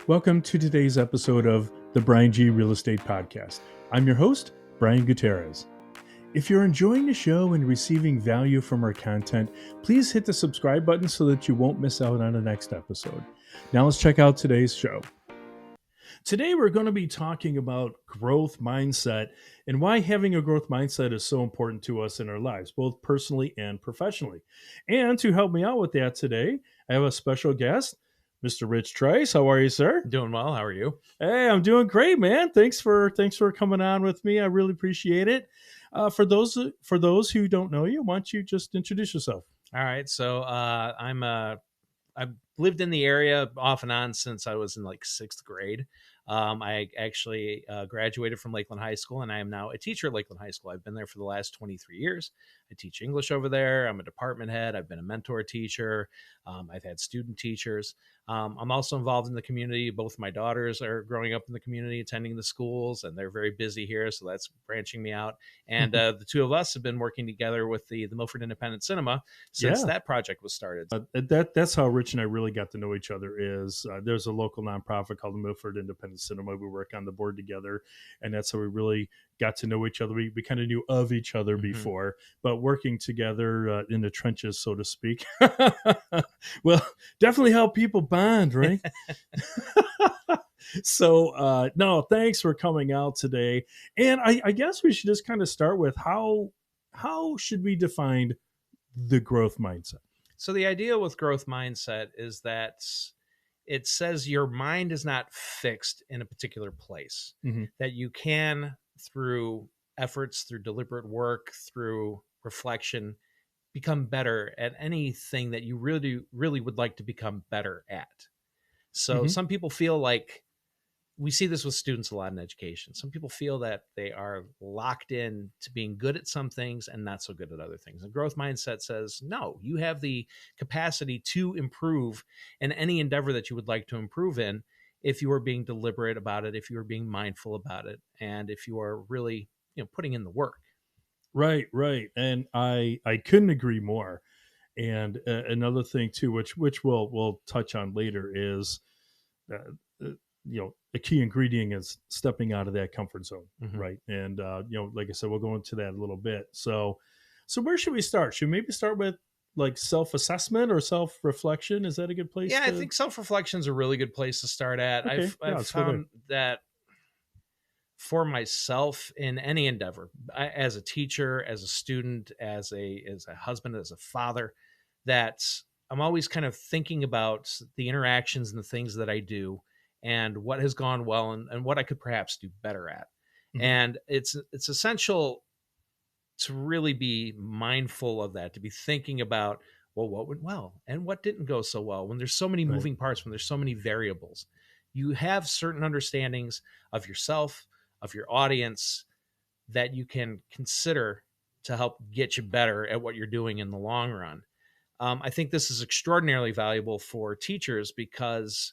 Welcome to today's episode of the Bryan G Real Estate Podcast. I'm your host, Brian Gutierrez. If you're enjoying the show and receiving value from our content, please hit the subscribe button so that you won't miss out on the next episode. Now let's check out today's show. Today we're going to be talking about growth mindset and why having a growth mindset is so important to us in our lives, both personally and professionally. And to help me out with that today, I have a special guest, Mr. Rich Trice. How are you, sir? Doing well. How are you? Hey, I'm doing great, man. Thanks for coming on with me. I really appreciate it. For those who don't know you, why don't you just introduce yourself? All right. So I've lived in the area off and on since I was in like sixth grade. I actually graduated from Lakeland High School, and I am now a teacher at Lakeland High School. I've been there for the last 23 years. I teach English over there. I'm a department head. I've been a mentor teacher. I've had student teachers. I'm also involved in the community. Both my daughters are growing up in the community, attending the schools, and they're very busy here, so that's branching me out. And the two of us have been working together with the Milford Independent Cinema since that project was started. That's how Rich and I really got to know each other. Is there's a local nonprofit called the Milford Independent Cinema. We work on the board together, and that's how we really got to know each other. We kind of knew of each other before, but working together in the trenches, so to speak, well, definitely help people bond, right? So, no, thanks for coming out today. And I guess we should just kind of start with how should we define the growth mindset? So the idea with growth mindset is that it says your mind is not fixed in a particular place, that you can, through efforts, through deliberate work, through reflection, become better at anything that you really, really would like to become better at. So some people feel like, we see this with students a lot in education. Some people feel that they are locked in to being good at some things and not so good at other things. And growth mindset says, no, you have the capacity to improve in any endeavor that you would like to improve in if you are being deliberate about it, if you are being mindful about it, and if you are really, putting in the work. Right. And I couldn't agree more. And another thing too, which we'll touch on later, is a key ingredient is stepping out of that comfort zone, right? And like I said, we'll go into that a little bit. So where should we start? Should we maybe start with like self-assessment or self-reflection? Is that a good place? Yeah, I think self-reflection is a really good place to start at. Okay. I've found that for myself in any endeavor, as a teacher, as a student, as a husband, as a father, that I'm always kind of thinking about the interactions and the things that I do and what has gone well and what I could perhaps do better at. And it's essential to really be mindful of that, to be thinking about, well, what went well and what didn't go so well. When there's so many moving parts, when there's so many variables, you have certain understandings of yourself, of your audience, that you can consider to help get you better at what you're doing in the long run. I think this is extraordinarily valuable for teachers because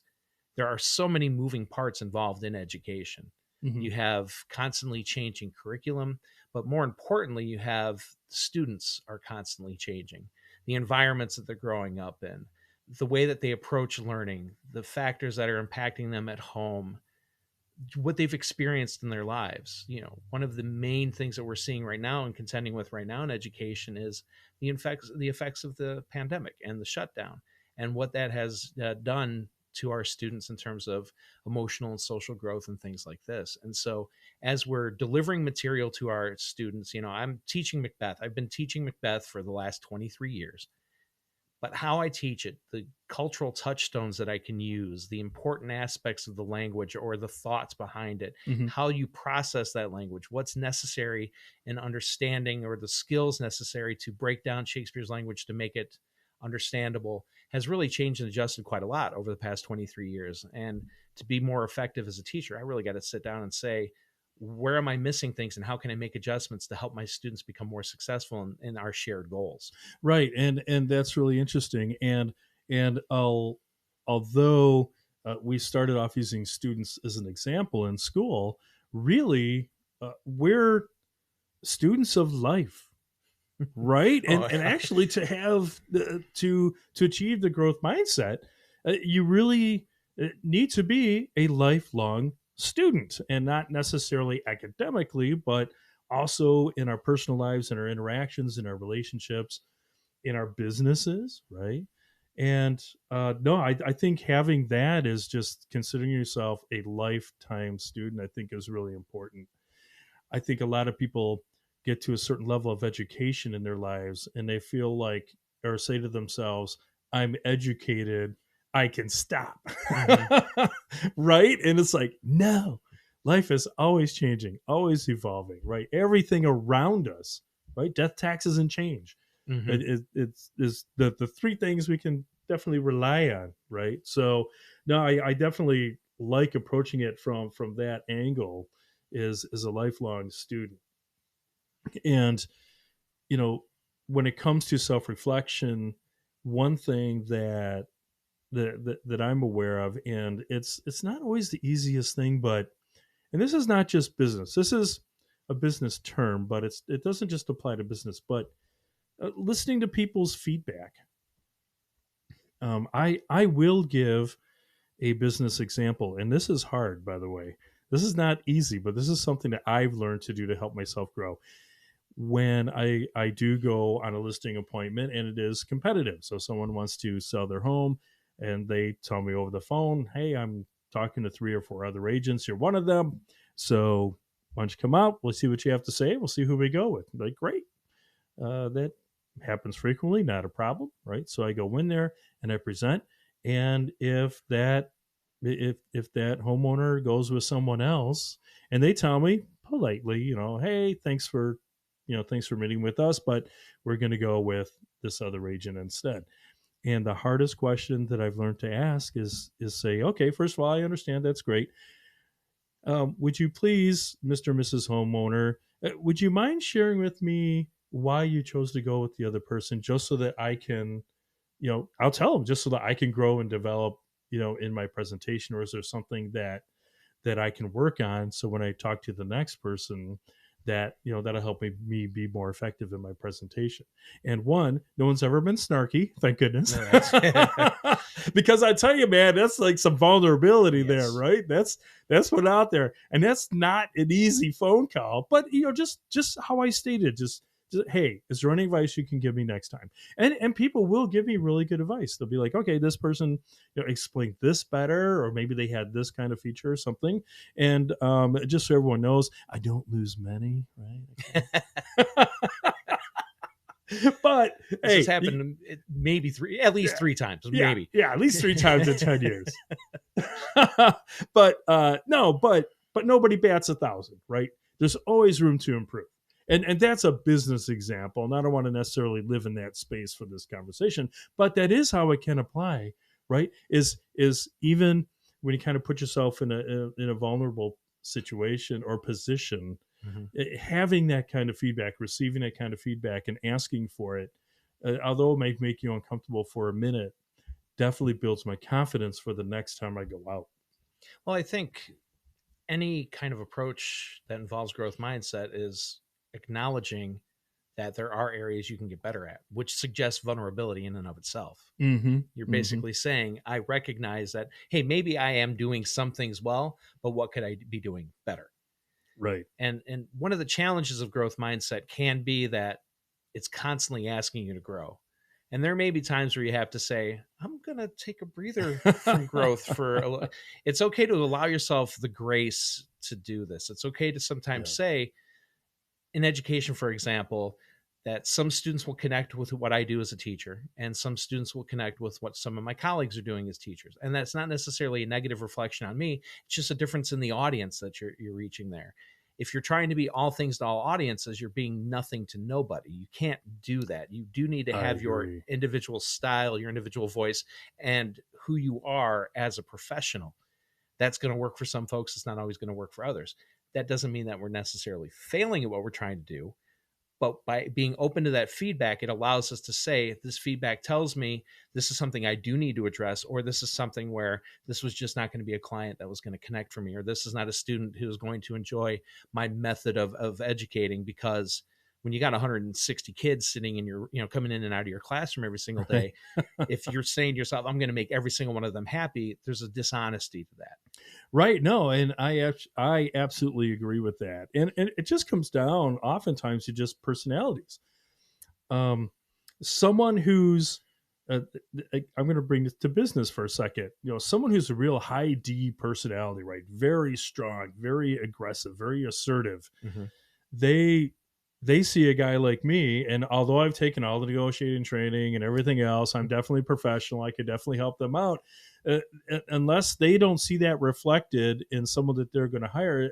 there are so many moving parts involved in education. You have constantly changing curriculum, but more importantly, you have students are constantly changing, the environments that they're growing up in, the way that they approach learning, the factors that are impacting them at home, what they've experienced in their lives. One of the main things that we're seeing right now and contending with right now in education is the effects of the pandemic and the shutdown and what that has done to our students in terms of emotional and social growth and things like this. And so as we're delivering material to our students, I'm teaching Macbeth. I've been teaching Macbeth for the last 23 years. But how I teach it, the cultural touchstones that I can use, the important aspects of the language or the thoughts behind it, how you process that language, what's necessary in understanding or the skills necessary to break down Shakespeare's language to make it understandable, has really changed and adjusted quite a lot over the past 23 years. And to be more effective as a teacher, I really got to sit down and say, where am I missing things and how can I make adjustments to help my students become more successful in our shared goals? Right. And that's really interesting. And although we started off using students as an example in school, really we're students of life. Right. And actually to have to achieve the growth mindset, you really need to be a lifelong student, and not necessarily academically, but also in our personal lives, in our interactions, in our relationships, in our businesses, right? And no, I think having that is just considering yourself a lifetime student, I think is really important. I think a lot of people get to a certain level of education in their lives and they feel like, or say to themselves, I'm educated, I can stop. Mm-hmm. Right? And it's like, no, life is always changing, always evolving, right? Everything around us, right? Death, taxes, and change. Mm-hmm. It's is the three things we can definitely rely on, right? So no, I definitely like approaching it from that angle, is a lifelong student. And you know, when it comes to self-reflection, one thing that I'm aware of, and it's not always the easiest thing, but and this is not just business, this is a business term, but it doesn't just apply to business, but listening to people's feedback. I will give a business example, and this is hard, by the way. This is not easy, but this is something that I've learned to do to help myself grow. When I do go on a listing appointment and it is competitive, so someone wants to sell their home and they tell me over the phone, hey, I'm talking to 3 or 4 other agents, you're one of them, so why don't you come out, we'll see what you have to say, we'll see who we go with. Like, great. That happens frequently, not a problem, right? So I go in there and I present, and if that homeowner goes with someone else, and they tell me politely, hey, thanks for meeting with us, but we're going to go with this other agent instead. And the hardest question that I've learned to ask is say, okay, first of all, I understand, that's great. Would you please, Mr. and Mrs. Homeowner, would you mind sharing with me why you chose to go with the other person, just so that I can, I'll tell them, just so that I can grow and develop, in my presentation? Or is there something that I can work on, so when I talk to the next person, that that'll help me be more effective in my presentation? And one, no one's ever been snarky, thank goodness. No, Because I tell you, man, that's like some vulnerability there, yes. right? That's put out there, and that's not an easy phone call. But just how I stated, just hey, is there any advice you can give me next time? And people will give me really good advice. They'll be like, okay, this person explained this better, or maybe they had this kind of feature or something. And just so everyone knows, I don't lose many, right? But This has hey, happened maybe at least yeah, 3 times, yeah, maybe. yeah, at least 3 times in 10 years. But no, but nobody bats 1,000, right? There's always room to improve. And that's a business example. And I don't want to necessarily live in that space for this conversation, but that is how it can apply, right? Is even when you kind of put yourself in a vulnerable situation or position, Mhm. having that kind of feedback, receiving that kind of feedback, and asking for it, although it might make you uncomfortable for a minute, definitely builds my confidence for the next time I go out. Well, I think any kind of approach that involves growth mindset is acknowledging that there are areas you can get better at, which suggests vulnerability in and of itself. Mm-hmm. You're Mm-hmm. basically saying, I recognize that, hey, maybe I am doing some things well, but what could I be doing better? Right. And one of the challenges of growth mindset can be that it's constantly asking you to grow. And there may be times where you have to say, I'm going to take a breather from growth for it's okay to allow yourself the grace to do this. It's okay to sometimes Yeah. say, in education, for example, that some students will connect with what I do as a teacher, and some students will connect with what some of my colleagues are doing as teachers. And that's not necessarily a negative reflection on me. It's just a difference in the audience that you're reaching there. If you're trying to be all things to all audiences, you're being nothing to nobody. You can't do that. You do need to I have your agree. individual style, your individual voice, and who you are as a professional. That's going to work for some folks. It's not always going to work for others. That doesn't mean that we're necessarily failing at what we're trying to do. But by being open to that feedback, it allows us to say, this feedback tells me this is something I do need to address, or this is something where this was just not going to be a client that was going to connect for me, or this is not a student who is going to enjoy my method of educating because when you got 160 kids sitting in your, coming in and out of your classroom every single Right. day, if you're saying to yourself, I'm going to make every single one of them happy, there's a dishonesty to that. Right. No, and I absolutely agree with that. And it just comes down oftentimes to just personalities. Um, someone who's I'm going to bring this to business for a second. Someone who's a real high D personality, right? Very strong, very aggressive, very assertive. Mm-hmm. They see a guy like me, and although I've taken all the negotiating training and everything else, I'm definitely professional. I could definitely help them out. Unless they don't see that reflected in someone that they're going to hire,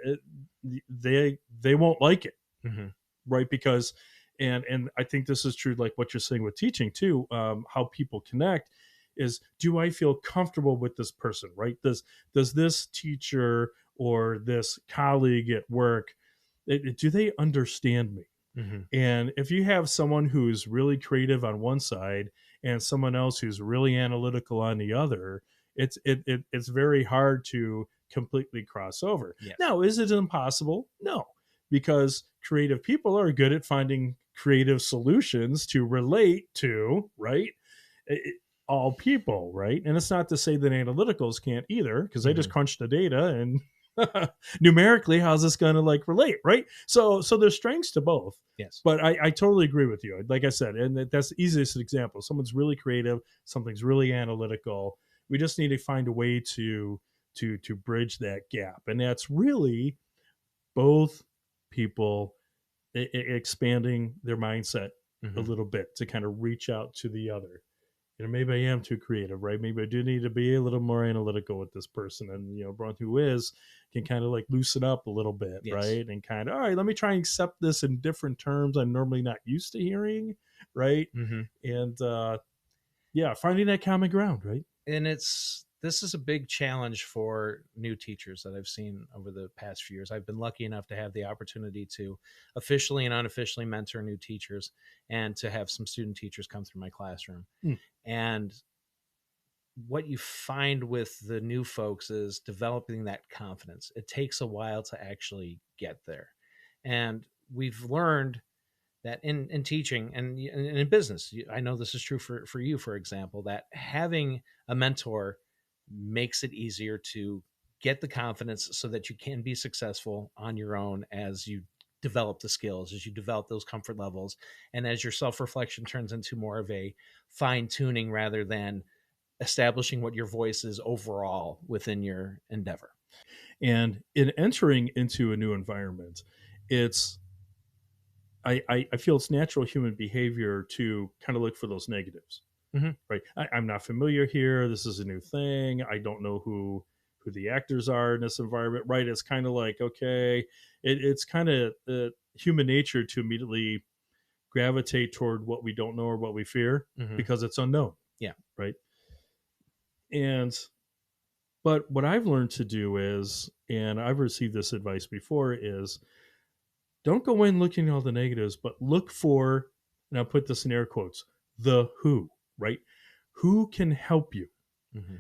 they won't like it, Mm-hmm. right? Because and I think this is true, like what you're saying with teaching too. How people connect is, do I feel comfortable with this person, right? Does this teacher or this colleague at work, do they understand me? Mm-hmm. And if you have someone who's really creative on one side and someone else who's really analytical on the other, it's very hard to completely cross over. Yes. Now, is it impossible? No, because creative people are good at finding creative solutions to relate to, right? All people, right? And it's not to say that analyticals can't either, because they just crunch the data and numerically, how's this going to like relate, right? So there's strengths to both. Yes. But I totally agree with you. Like I said, and that's the easiest example. Someone's really creative, something's really analytical. We just need to find a way to bridge that gap, and that's really both people expanding their mindset a little bit to kind of reach out to the other. Maybe I am too creative, right? Maybe I do need to be a little more analytical with this person. And, Brian, who is, can kind of like loosen up a little bit, Yes. right? And kind of, all right, let me try and accept this in different terms I'm normally not used to hearing, right? Mm-hmm. And yeah, finding that common ground, right? And this is a big challenge for new teachers that I've seen over the past few years. I've been lucky enough to have the opportunity to officially and unofficially mentor new teachers and to have some student teachers come through my classroom. And what you find with the new folks is developing that confidence. It takes a while to actually get there. And we've learned that in teaching and in business, I know this is true for you, for example, that having a mentor makes it easier to get the confidence so that you can be successful on your own as you develop the skills, as you develop those comfort levels, and as your self-reflection turns into more of a fine-tuning rather than establishing what your voice is overall within your endeavor. And in entering into a new environment, it's I feel it's natural human behavior to kind of look for those negatives, right? I'm not familiar here. This is a new thing. I don't know who the actors are in this environment, right? It's kind of like, okay, it's kind of human nature to immediately gravitate toward what we don't know or what we fear because it's unknown. Yeah. Right. But what I've learned to do is, and I've received this advice before, is don't go in looking at all the negatives, but look for, and I'll put this in air quotes, the who, right? Who can help you?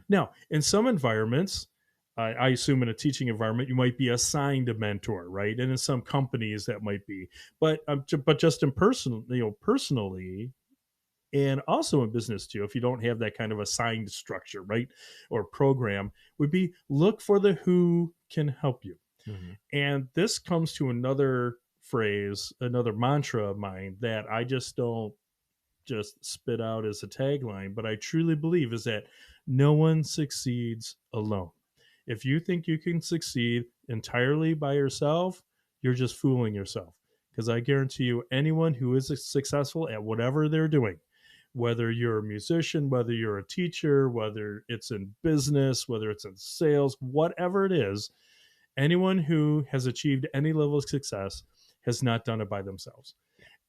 Now, in some environments, I assume in a teaching environment, you might be assigned a mentor, right? And in some companies that might be, but just in personally, and also in business too, if you don't have that kind of assigned structure, right, or program, would be look for the who can help you. And this comes to another phrase, another mantra of mine that I just don't just spit out as a tagline, but I truly believe is that no one succeeds alone. If you think you can succeed entirely by yourself, you're just fooling yourself. Because I guarantee you, anyone who is successful at whatever they're doing, whether you're a musician, whether you're a teacher, whether it's in business, whether it's in sales, whatever it is, anyone who has achieved any level of success has not done it by themselves.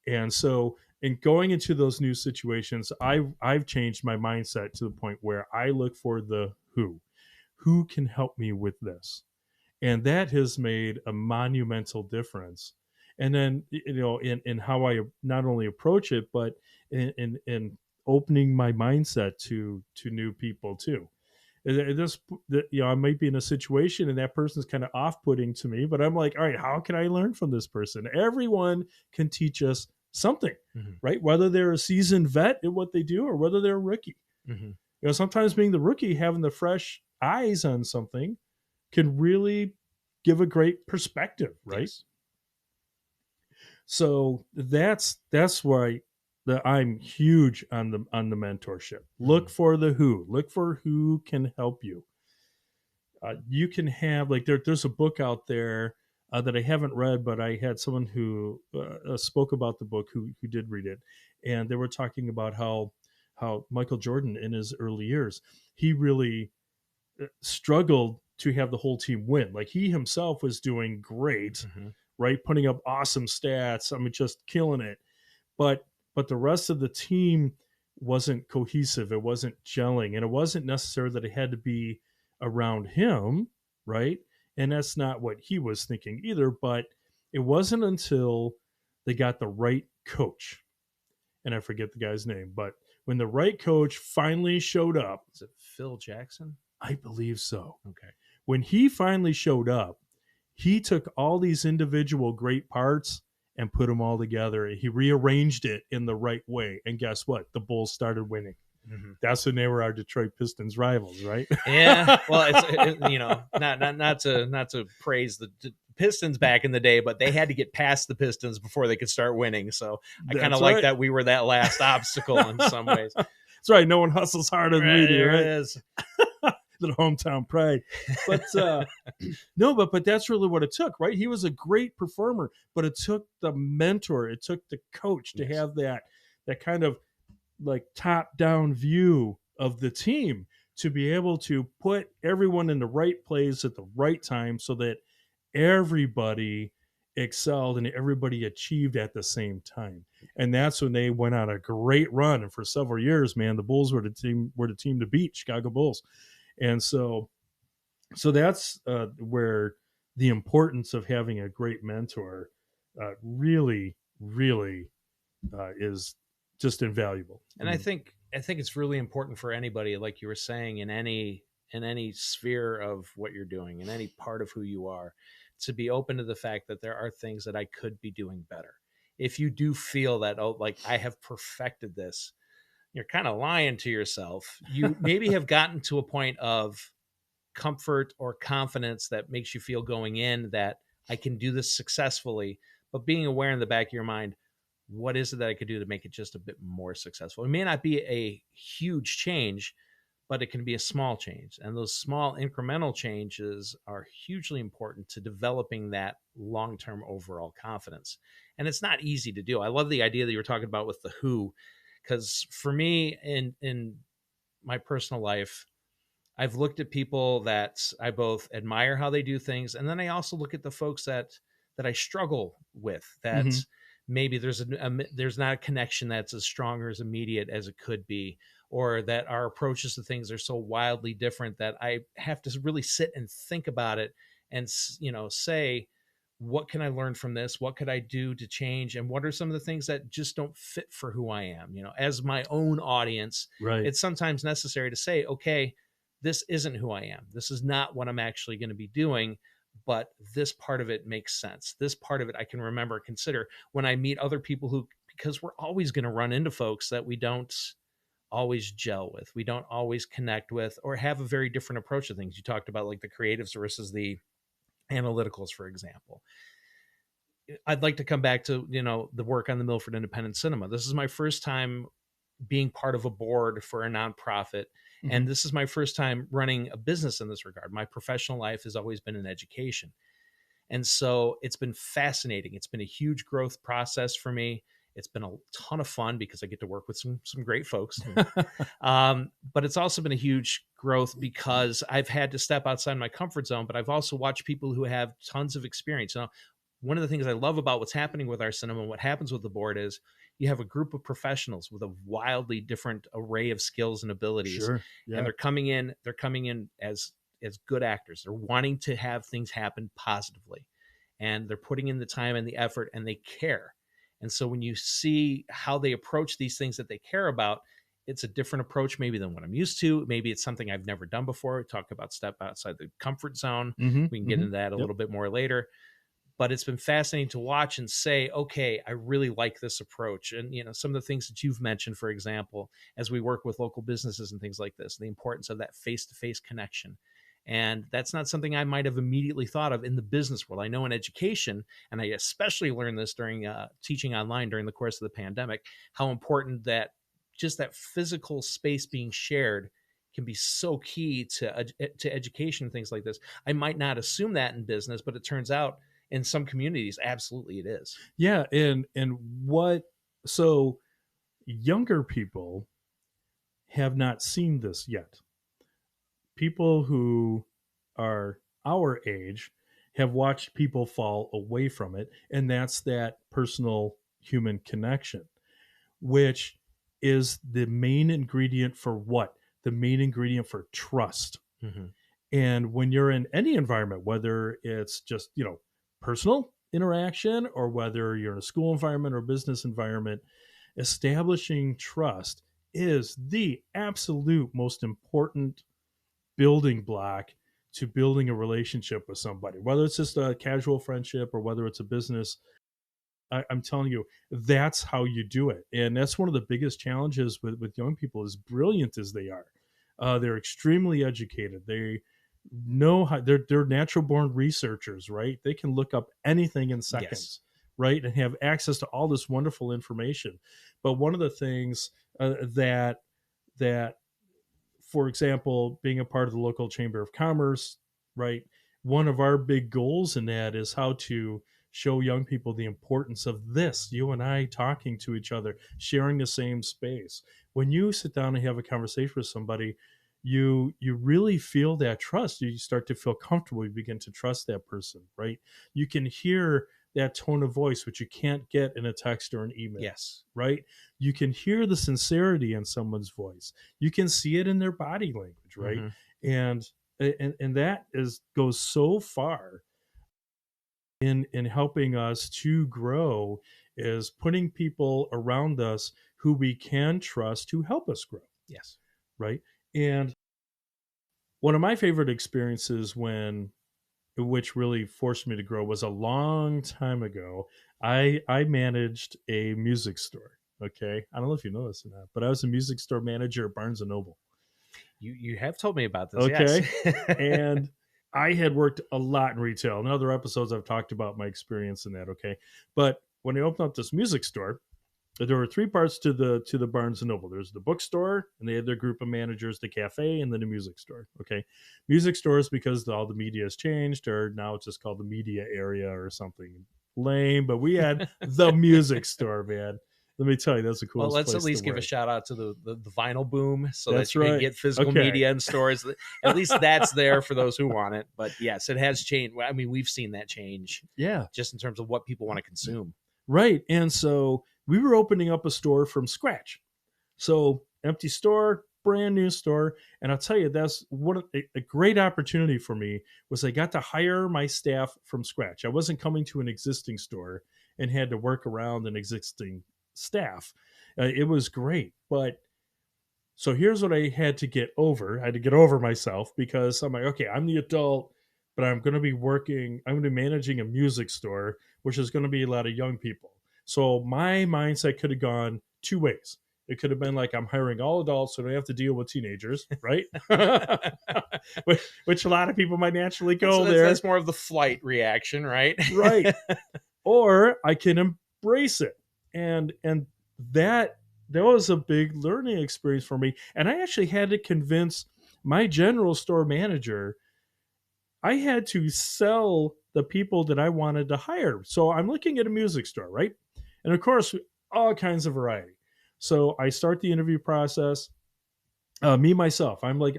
And so in going into those new situations, I've changed my mindset to the point where I look for the who can help me with this. And that has made a monumental difference. And then, in how I not only approach it, but in opening my mindset to new people too. This, I might be in a situation and that person's kind of off-putting to me, but I'm like, all right, how can I learn from this person? Everyone can teach us something, Mhm. right? Whether they're a seasoned vet in what they do or whether they're a rookie. Mhm. Sometimes being the rookie, having the fresh eyes on something can really give a great perspective, right? Yes. So that's why I'm huge on the mentorship. Look Mhm. for the who. Look for who can help you. You can have like there's a book out there that I haven't read, but I had someone who spoke about the book who did read it, and they were talking about how Michael Jordan in his early years, he really struggled to have the whole team win. Like he himself was doing great, Mhm. right, putting up awesome stats. I mean, just killing it, but the rest of the team wasn't cohesive. It wasn't gelling, and it wasn't necessary that it had to be around him, right? And that's not what he was thinking either. But it wasn't until they got the right coach, and I forget the guy's name, but when the right coach finally showed up, Is it Phil Jackson? I believe so. Okay. When he finally showed up, he took all these individual great parts and put them all together. He rearranged it in the right way. And guess what? The Bulls started winning. Mhm. That's when they were our Detroit Pistons rivals, right? Yeah. Well, not to praise the Pistons back in the day, but they had to get past the Pistons before they could start winning. So I kind of That's like right. that we were that last obstacle in some ways. That's right. No one hustles harder than we do, There it right? is. The hometown pride. But no, but that's really what it took, right? He was a great performer, but it took the mentor, it took the coach to Yes. have that kind of like top down view of the team to be able to put everyone in the right place at the right time so that everybody excelled and everybody achieved at the same time. And that's when they went on a great run. And for several years, man, the Bulls were the team to beat, Chicago Bulls. And so that's where the importance of having a great mentor really, really is just invaluable. I And I mean, think I think it's really important for anybody, like you were saying, in any sphere of what you're doing, in any part of who you are, to be open to the fact that there are things that I could be doing better. If you do feel that, oh, like I have perfected this, you're kind of lying to yourself. You maybe have gotten to a point of comfort or confidence that makes you feel going in that I can do this successfully, but being aware in the back of your mind, what is it that I could do to make it just a bit more successful? It may not be a huge change, but it can be a small change. And those small incremental changes are hugely important to developing that long term overall confidence. And it's not easy to do. I love the idea that you were talking about with the who, because for me, in my personal life, I've looked at people that I both admire how they do things, and then I also look at the folks that I struggle with. That mhm. maybe there's not a connection that's as strong or as immediate as it could be, or that our approaches to things are so wildly different that I have to really sit and think about it and say, what can I learn from this? What could I do to change? And what are some of the things that just don't fit for who I am? As my own audience, Right. it's sometimes necessary to say, okay, this isn't who I am. This is not what I'm actually going to be doing, but this part of it makes sense. This part of it I can remember, consider when I meet other people because we're always going to run into folks that we don't always gel with, we don't always connect with, or have a very different approach to things. You talked about like the creatives versus the analyticals, for example. I'd like to come back to, the work on the Milford Independent Cinema. This is my first time being part of a board for a nonprofit. And Mhm. this is my first time running a business in this regard. My professional life has always been in education. And so it's been fascinating. It's been a huge growth process for me. It's been a ton of fun because I get to work with some great folks. But it's also been a huge growth because I've had to step outside my comfort zone, but I've also watched people who have tons of experience. One of the things I love about what's happening with our cinema and what happens with the board is you have a group of professionals with a wildly different array of skills and abilities, Sure. and Yeah. they're coming in as good actors. They're wanting to have things happen positively, and they're putting in the time and the effort, and they care. And so when you see how they approach these things that they care about, it's a different approach maybe than what I'm used to. Maybe it's something I've never done before. We talk about step outside the comfort zone. Mm-hmm, We can get mm-hmm. into that a Yep. little bit more later. But it's been fascinating to watch and say, okay, I really like this approach. And, some of the things that you've mentioned, for example, as we work with local businesses and things like this, the importance of that face-to-face connection. And that's not something I might have immediately thought of in the business world. I know in education, and I especially learned this during teaching online during the course of the pandemic, how important that just that physical space being shared can be so key to education and things like this. I might not assume that in business, but it turns out in some communities, absolutely it is. Yeah, and what so younger people have not seen this yet. People who are our age have watched people fall away from it, and that's that personal human connection, which is the main ingredient for what? The main ingredient for trust. Mm-hmm. And when you're in any environment, whether it's just, personal interaction or whether you're in a school environment or business environment, establishing trust is the absolute most important building block to building a relationship with somebody, whether it's just a casual friendship or whether it's a business. I'm telling you, that's how you do it. And that's one of the biggest challenges with young people, as brilliant as they are. They're extremely educated. They know how they're natural born researchers, right? They can look up anything in seconds, right? And have access to all this wonderful information. But one of the things that for example, being a part of the local chamber of commerce, right? One of our big goals in that is how to show young people the importance of this. You and I talking to each other, sharing the same space. When you sit down and have a conversation with somebody, you really feel that trust. You start to feel comfortable. You begin to trust that person, right? You can hear that tone of voice, which you can't get in a text or an email. Yes. Right? You can hear the sincerity in someone's voice. You can see it in their body language, right? Mm-hmm. And that goes so far in helping us to grow, is putting people around us who we can trust to help us grow. Yes. Right? And one of my favorite experiences which really forced me to grow was a long time ago. I managed a music store. Okay, I don't know if you know this or not, but I was a music store manager at Barnes and Noble. You have told me about this. Okay, Yes. and I had worked a lot in retail. In other episodes, I've talked about my experience in that. Okay, but when I opened up this music store, there were three parts to the Barnes and Noble. There's the bookstore, and they had their group of managers, the cafe, and then the music store. Okay, music stores, because all the media has changed, or now it's just called the media area or something lame. But we had the music store, man. Let me tell you, that's the Well, coolest let's place at least to give work. a shout out to the vinyl boom, so That's that you can right. get physical Okay. media in stores. At least that's there for those who want it. But yes, it has changed. I mean, we've seen that change. Yeah. Just in terms of what people want to consume. Right. And so we were opening up a store from scratch. So empty store, brand new store. And I'll tell you, that's what a great opportunity for me was. I got to hire my staff from scratch. I wasn't coming to an existing store and had to work around an existing staff. It was great. But so here's what I had to get over. I had to get over myself, because I'm like, okay, I'm the adult, but I'm going to be managing a music store, which is going to be a lot of young people. So my mindset could have gone two ways. It could have been like, I'm hiring all adults, so I don't have to deal with teenagers, right? which a lot of people might naturally go there. That's more of the flight reaction, right? Right. Or I can embrace it. And that was a big learning experience for me. And I actually had to convince my general store manager. I had to sell the people that I wanted to hire. So I'm looking at a music store, right? And of course, all kinds of variety. So I start the interview process. Me myself, I'm like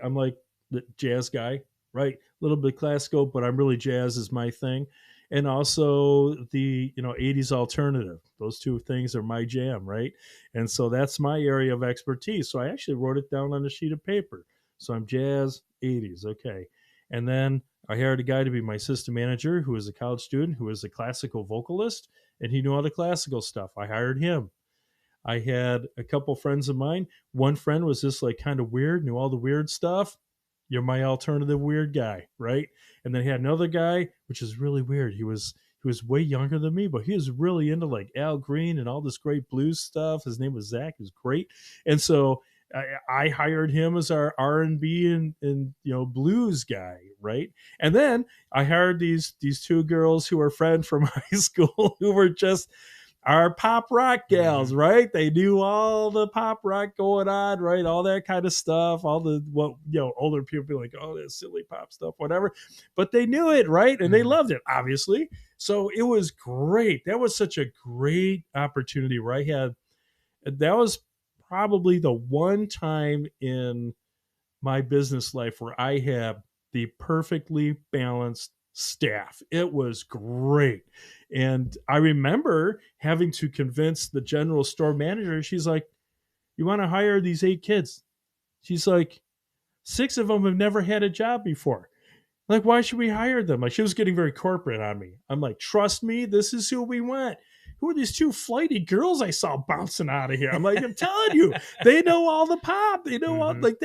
the jazz guy, right? A little bit classical, but I'm really, jazz is my thing. And also the 80s alternative. Those two things are my jam, right? And so that's my area of expertise. So I actually wrote it down on a sheet of paper. So I'm jazz, 80s, okay. And then I hired a guy to be my assistant manager who was a college student, who was a classical vocalist, and he knew all the classical stuff. I hired him. I had a couple friends of mine. One friend was just like kind of weird, knew all the weird stuff. You're my alternative weird guy, right? And then he had another guy, which is really weird. He was way younger than me, but he was really into like Al Green and all this great blues stuff. His name was Zach. He was great. And so I hired him as our R&B and blues guy, right? And then I hired these two girls who were friends from high school who were just our pop rock gals, right? They knew all the pop rock going on, right? All that kind of stuff. All the older people be like, oh, that silly pop stuff, whatever. But they knew it, right? And they loved it, obviously. So it was great. That was such a great opportunity where that was probably the one time in my business life where I had the perfectly balanced staff. It was great. And I remember having to convince the general store manager. She's like, you want to hire these 8 kids? She's like, 6 of them have never had a job before. Like, why should we hire them? Like, she was getting very corporate on me. I'm like, trust me, this is who we want. Who are these 2 flighty girls I saw bouncing out of here? I'm like, I'm telling you, they know all the pop. They know all, like,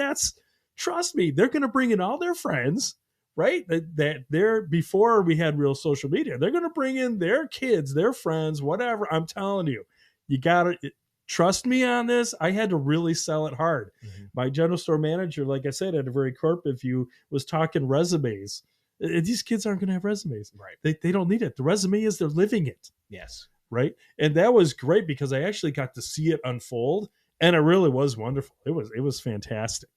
trust me, they're going to bring in all their friends, right? That they're, before we had real social media, they're going to bring in their kids, their friends, whatever. I'm telling you, you got to trust me on this. I had to really sell it hard. My general store manager, like I said, had a very corporate view, was talking resumes. These kids aren't going to have resumes. Right. They don't need it. The resume is they're living it. Yes. Right. And that was great because I actually got to see it unfold. And it really was wonderful. It was fantastic.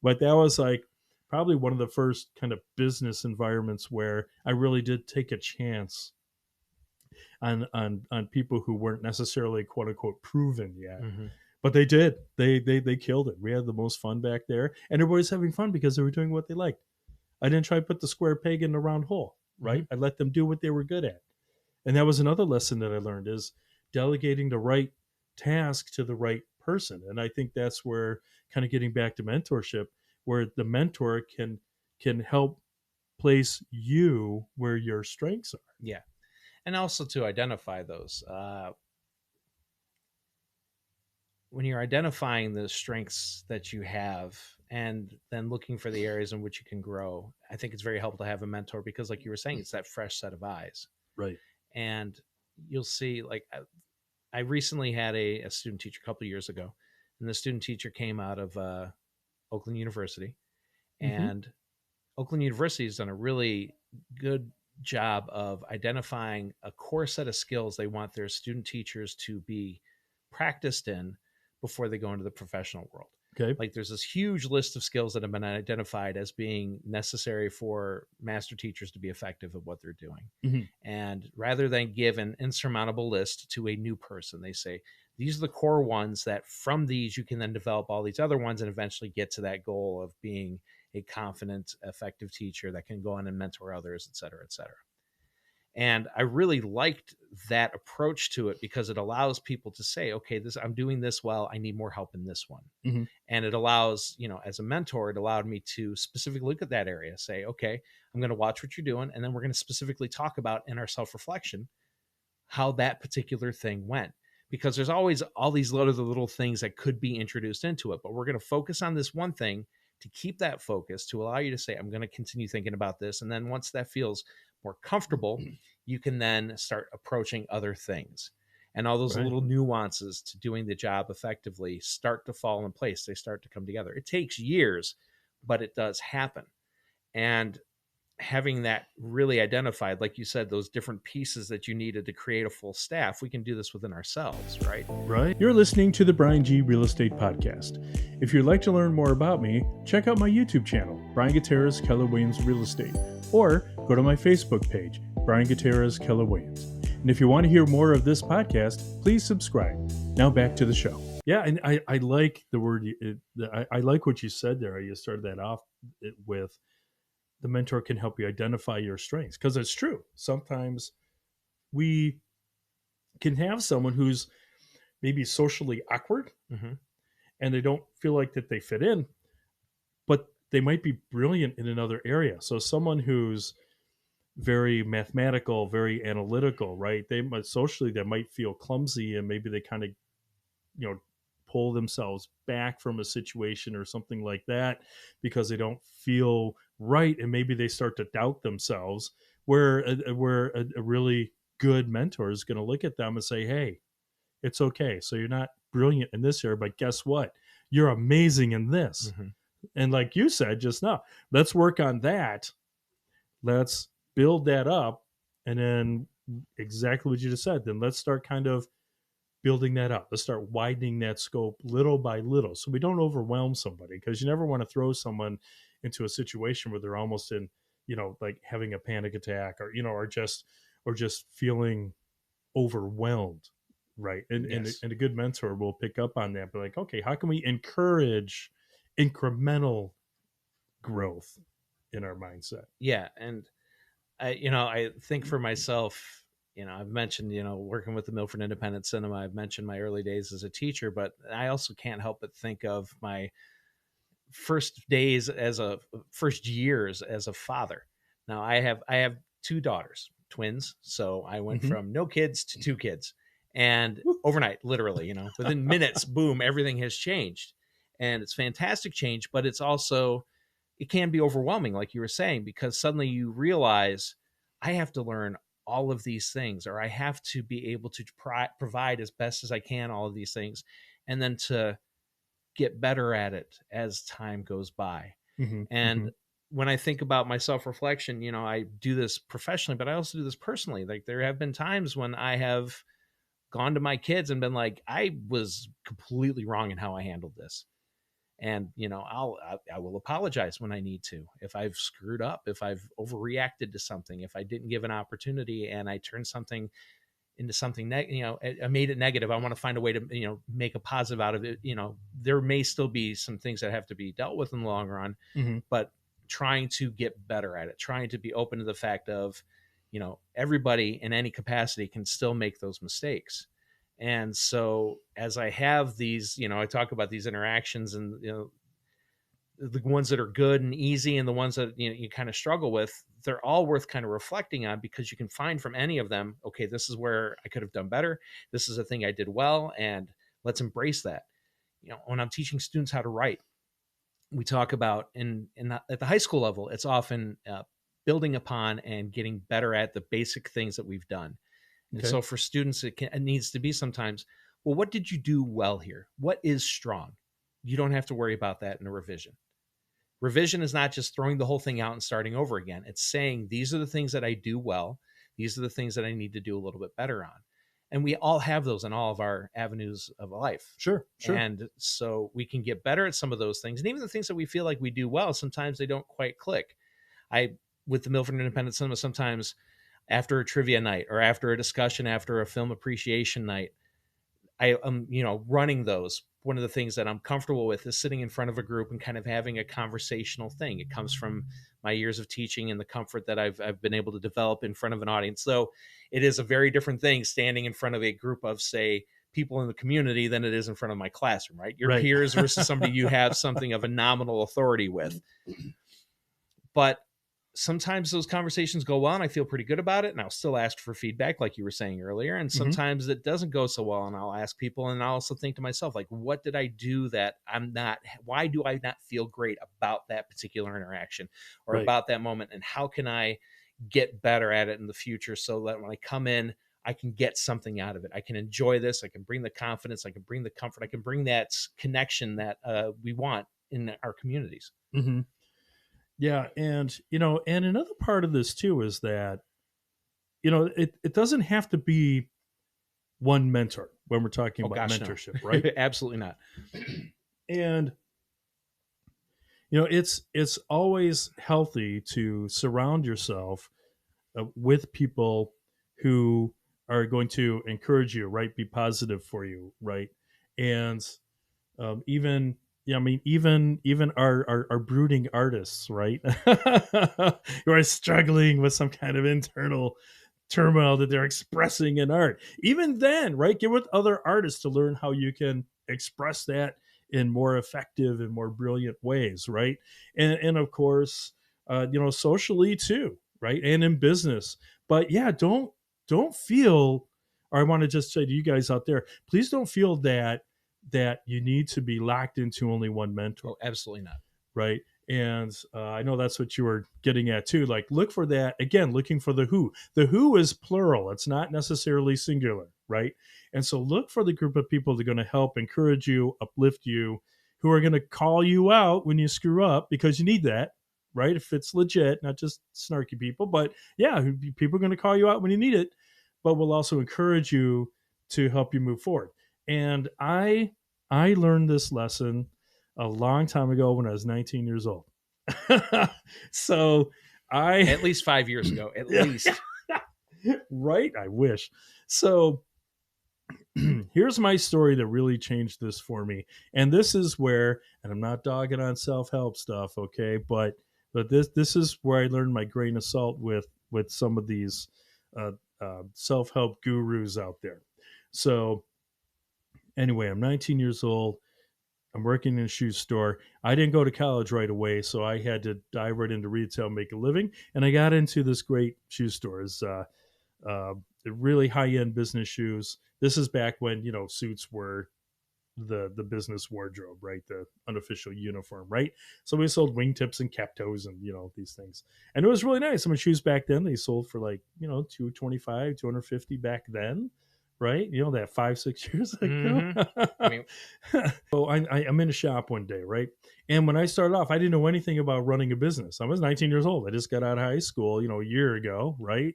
But that was like probably one of the first kind of business environments where I really did take a chance on people who weren't necessarily quote unquote proven yet. But they did. They killed it. We had the most fun back there. And everybody's having fun because they were doing what they liked. I didn't try to put the square peg in the round hole, right? I let them do what they were good at. And that was another lesson that I learned, is delegating the right task to the right person. And I think that's where, kind of getting back to mentorship, where the mentor can help place you where your strengths are. Yeah. And also to identify those. When you're identifying the strengths that you have and then looking for the areas in which you can grow, I think it's very helpful to have a mentor because, like you were saying, it's that fresh set of eyes. Right. And you'll see, like, I recently had a student teacher a couple of years ago, and the student teacher came out of Oakland University. And Oakland University has done a really good job of identifying a core set of skills they want their student teachers to be practiced in before they go into the professional world. Okay. Like, there's this huge list of skills that have been identified as being necessary for master teachers to be effective at what they're doing. And rather than give an insurmountable list to a new person, they say, these are the core ones that from these you can then develop all these other ones and eventually get to that goal of being a confident, effective teacher that can go on and mentor others, et cetera, et cetera. And I really liked that approach to it because it allows people to say, okay, I'm doing this well. I need more help in this one. And it allows, as a mentor, it allowed me to specifically look at that area, say, okay, I'm going to watch what you're doing. And then we're going to specifically talk about in our self-reflection how that particular thing went. Because there's always all these little things that could be introduced into it. But we're going to focus on this one thing to keep that focus, to allow you to say, I'm going to continue thinking about this. And then once that feels more comfortable, you can then start approaching other things. And all those little nuances to doing the job effectively start to fall in place. They start to come together. It takes years, but it does happen. And having that really identified, like you said, those different pieces that you needed to create a full staff, we can do this within ourselves, right? Right. You're listening to the Bryan G Real Estate Podcast. If you'd like to learn more about me, check out my YouTube channel, Bryan Gutierrez Keller Williams Real Estate, or go to my Facebook page, Bryan Gutierrez Keller Williams. And if you want to hear more of this podcast, please subscribe. Now back to the show. Yeah, and I like the word, I like what you said there. You started that off with, the mentor can help you identify your strengths, because it's true. Sometimes we can have someone who's maybe socially awkward and they don't feel like that they fit in, but they might be brilliant in another area. So someone who's very mathematical, very analytical, right? They might socially, they might feel clumsy and maybe they kind of pull themselves back from a situation or something like that because they don't feel right, and maybe they start to doubt themselves, where a really good mentor is going to look at them and say, hey, it's okay, so you're not brilliant in this area, but guess what, you're amazing in this. Mhm. And like you said just now, let's work on that, let's build that up, and then exactly what you just said, then let's start kind of building that up. Let's start widening that scope little by little so we don't overwhelm somebody, because you never want to throw someone into a situation where they're almost in, like having a panic attack, or just feeling overwhelmed, right? Yes. And a good mentor will pick up on that, but like, okay, how can we encourage incremental growth in our mindset? Yeah. And I think for myself, I've mentioned, working with the Milford Independent Cinema. I've mentioned my early days as a teacher, but I also can't help but think of my first years as a father. Now I have two daughters, twins. So I went Mm-hmm. from no kids to two kids. And Woo. overnight, literally, within minutes, boom, everything has changed. And it's fantastic change, but it can be overwhelming, like you were saying, because suddenly you realize I have to learn all of these things, or I have to be able to provide as best as I can all of these things, and then to get better at it as time goes by. Mm-hmm. Mm-hmm. And when I think about my self reflection, I do this professionally, but I also do this personally. Like there have been times when I have gone to my kids and been like, I was completely wrong in how I handled this. And I will apologize when I need to. If I've screwed up, if I've overreacted to something, if I didn't give an opportunity and I turned something into something I made it negative, I want to find a way to make a positive out of it. There may still be some things that have to be dealt with in the long run, Mm-hmm. but trying to get better at it, trying to be open to the fact of everybody in any capacity can still make those mistakes. And so as I have these, I talk about these interactions, and the ones that are good and easy and the ones that you kind of struggle with, they're all worth kind of reflecting on, because you can find from any of them, okay, this is where I could have done better, this is a thing I did well, and let's embrace that. When I'm teaching students how to write, we talk about at the high school level, it's often building upon and getting better at the basic things that we've done. And Okay. so for students, it needs to be sometimes, well, what did you do well here? What is strong? You don't have to worry about that in a revision. Revision is not just throwing the whole thing out and starting over again. It's saying, these are the things that I do well. These are the things that I need to do a little bit better on. And we all have those in all of our avenues of life. Sure. And so we can get better at some of those things. And even the things that we feel like we do well, sometimes they don't quite click. With the Milford Independent Cinema, sometimes after a trivia night or after a discussion, after a film appreciation night, I am, running those. One of the things that I'm comfortable with is sitting in front of a group and kind of having a conversational thing. It comes from my years of teaching and the comfort that I've been able to develop in front of an audience. So it is a very different thing standing in front of a group of, say, people in the community than it is in front of my classroom, right? Your peers versus somebody you have something of a nominal authority with. But sometimes those conversations go well and I feel pretty good about it, and I'll still ask for feedback like you were saying earlier. And sometimes it doesn't go so well, and I'll ask people, and I'll also think to myself, like, what did I do that why do I not feel great about that particular interaction or about that moment? And how can I get better at it in the future so that when I come in, I can get something out of it. I can enjoy this. I can bring the confidence. I can bring the comfort. I can bring that connection that we want in our communities. Mm-hmm. Yeah. And another part of this too is that, it doesn't have to be one mentor when we're talking about mentorship, no. right? Absolutely not. And, it's always healthy to surround yourself with people who are going to encourage you, right? Be positive for you, right? And even yeah, I mean, even our brooding artists, right, who are struggling with some kind of internal turmoil that they're expressing in art. Even then, right, get with other artists to learn how you can express that in more effective and more brilliant ways, right? And of course, socially too, right, and in business. But yeah, don't feel. Or I want to just say to you guys out there, please don't feel that that you need to be locked into only one mentor. Oh, absolutely not. Right. And I know that's what you were getting at too. Like, look for that again, looking for the who. The who is plural, it's not necessarily singular. Right. And so look for the group of people that are going to help encourage you, uplift you, who are going to call you out when you screw up, because you need that. Right. If it's legit, not just snarky people, but yeah, people are going to call you out when you need it, but will also encourage you to help you move forward. And I learned this lesson a long time ago when I was 19 years old. So At least 5 years ago, at least. Right? I wish. So here's my story that really changed this for me. And this is where, and I'm not dogging on self-help stuff, okay? But this is where I learned my grain of salt with some of these self-help gurus out there. So anyway, I'm 19 years old. I'm working in a shoe store. I didn't go to college right away, so I had to dive right into retail, make a living. And I got into this great shoe stores, really high-end business shoes. This is back when, suits were the business wardrobe, right? The unofficial uniform, right? So we sold wingtips and captos and, these things. And it was really nice. Some of the shoes back then, they sold for like, 225, 250 back then. Right, that 5-6 years ago. Mm-hmm. I mean, so I'm in a shop one day, right? And when I started off, I didn't know anything about running a business. I was 19 years old. I just got out of high school, a year ago, right?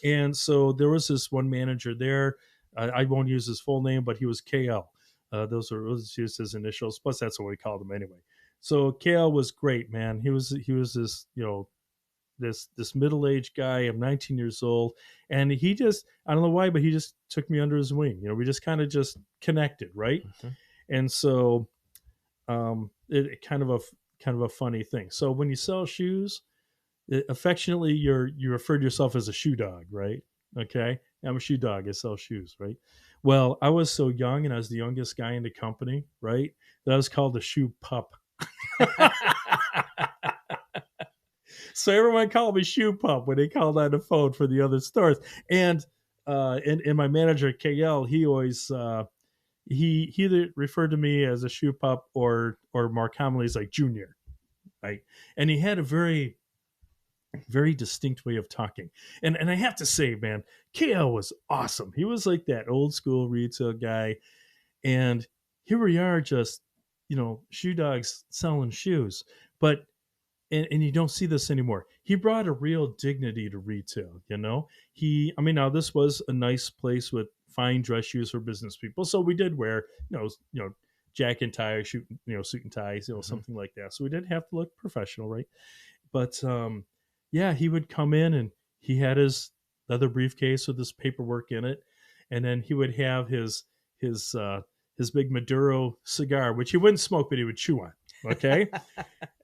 And so there was this one manager there. I won't use his full name, but he was KL. Those just his initials. Plus, that's what we called him anyway. So KL was great, man. He was this, this middle-aged guy. I'm 19 years old, and he just, I don't know why, but he just took me under his wing. We just kind of just connected, right? Mm-hmm. And so it kind of a funny thing. So when you sell shoes, affectionately you refer to yourself as a shoe dog, right? Okay, I'm a shoe dog. I sell shoes, right? Well, I was so young, and I was the youngest guy in the company, right, that I was called the shoe pup. So everyone called me Shoe Pup when they called on the phone for the other stores. And my manager KL, he always he either referred to me as a Shoe Pup or more commonly as like Junior, right? And he had a very, very distinct way of talking. And I have to say, man, KL was awesome. He was like that old school retail guy. And here we are, just shoe dogs selling shoes, but. And you don't see this anymore. He brought a real dignity to retail, now this was a nice place with fine dress shoes for business people. So we did wear, jacket and tie, suit and ties, mm-hmm. something like that. So we did have to look professional, right? But yeah, he would come in and he had his leather briefcase with his paperwork in it. And then he would have his big Maduro cigar, which he wouldn't smoke, but he would chew on. Okay.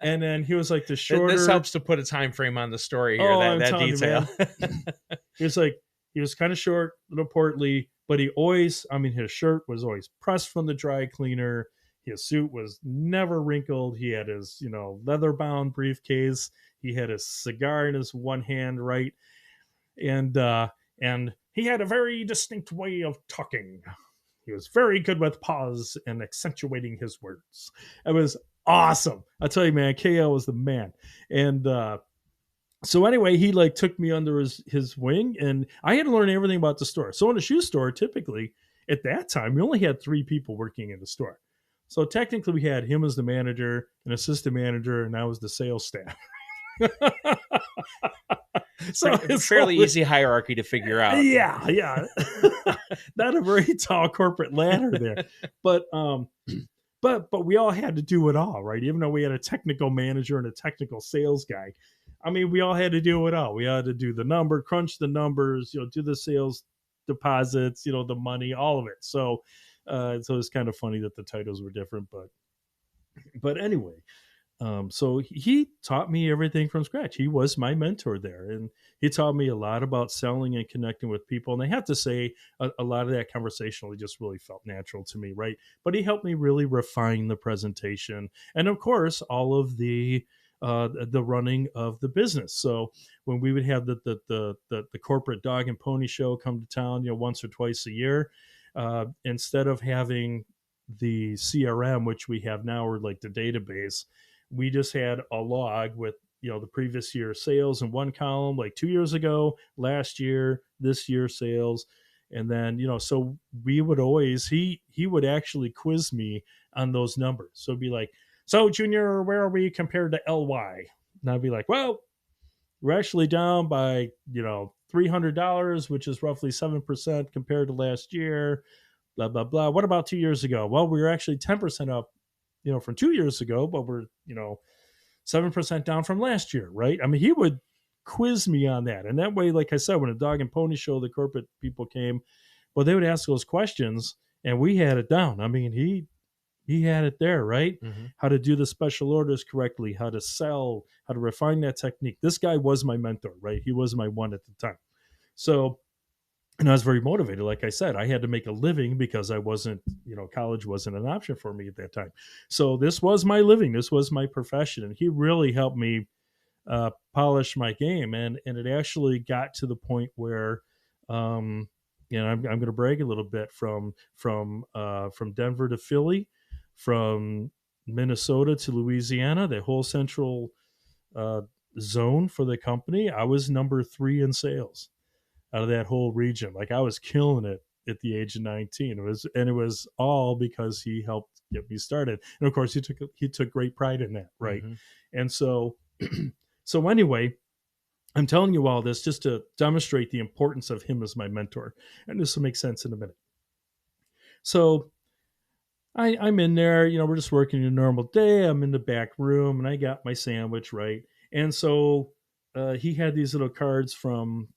And then he was like the shorter. This helps to put a time frame on the story here. That detail. He was kind of short, a little portly, but he always, his shirt was always pressed from the dry cleaner. His suit was never wrinkled. He had his, leather bound briefcase. He had his cigar in his one hand, right? And he had a very distinct way of talking. He was very good with pause and accentuating his words. It was awesome. I tell you, man, KL was the man. And so anyway, he like took me under his wing, and I had to learn everything about the store. So in a shoe store, typically at that time, we only had 3 people working in the store. So technically we had him as the manager, an assistant manager, and I was the sales staff. So it's fairly easy hierarchy to figure out. Yeah. Not a very tall corporate ladder there. But we all had to do it all, right? Even though we had a technical manager and a technical sales guy. We all had to do it all. We had to do the number, crunch the numbers, do the sales deposits, the money, all of it. So it's kind of funny that the titles were different, but anyway. So he taught me everything from scratch. He was my mentor there, and he taught me a lot about selling and connecting with people. And I have to say, a lot of that conversationally just really felt natural to me, right? But he helped me really refine the presentation, and of course, all of the running of the business. So when we would have the corporate dog and pony show come to town, once or twice a year, instead of having the CRM, which we have now, or like the database, we just had a log with, the previous year sales in one column, like 2 years ago, last year, this year sales. And then, so we would always, he would actually quiz me on those numbers. So it'd be like, so Junior, where are we compared to LY? And I'd be like, well, we're actually down by, $300, which is roughly 7% compared to last year, blah, blah, blah. What about 2 years ago? Well, we were actually 10% up, from 2 years ago, but we're, 7% down from last year, right? I mean, he would quiz me on that. And that way, like I said, when a dog and pony show, the corporate people came, well, they would ask those questions and we had it down. I mean, he had it there, right? Mm-hmm. How to do the special orders correctly, how to sell, how to refine that technique. This guy was my mentor, right? He was my one at the time. So, and I was very motivated. Like I said, I had to make a living because I wasn't, college wasn't an option for me at that time. So this was my living. This was my profession. And he really helped me polish my game. And it actually got to the point where, I'm going to brag a little bit from Denver to Philly, from Minnesota to Louisiana, the whole central uh, zone for the company. I was number 3 in sales out of that whole region. Like I was killing it at the age of 19. It was all because he helped get me started. And of course he took great pride in that. Right. Mm-hmm. And so, so anyway, I'm telling you all this just to demonstrate the importance of him as my mentor. And this will make sense in a minute. So I'm in there, we're just working a normal day. I'm in the back room and I got my sandwich, right? And so he had these little cards from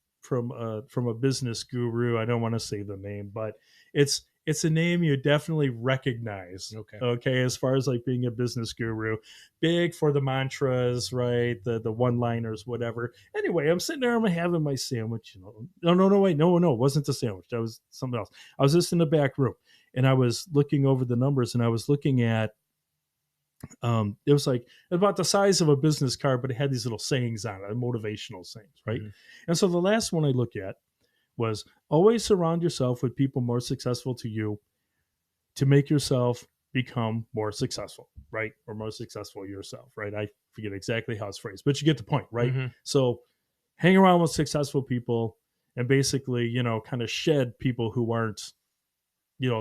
a business guru. I don't want to say the name, but it's a name you definitely recognize. Okay, as far as like being a business guru, big for the mantras, right? The one-liners, whatever. Anyway, I'm sitting there, I'm having my sandwich. No, wait, no, it wasn't the sandwich. That was something else. I was just in the back room, and I was looking over the numbers, and I was looking at. It was like about the size of a business card, but it had these little sayings on it, motivational sayings, right? Mm-hmm. And so the last one I looked at was always surround yourself with people more successful to you to make yourself become more successful, right? Or more successful yourself, right? I forget exactly how it's phrased, but you get the point, right? Mm-hmm. So hang around with successful people and basically, kind of shed people who aren't,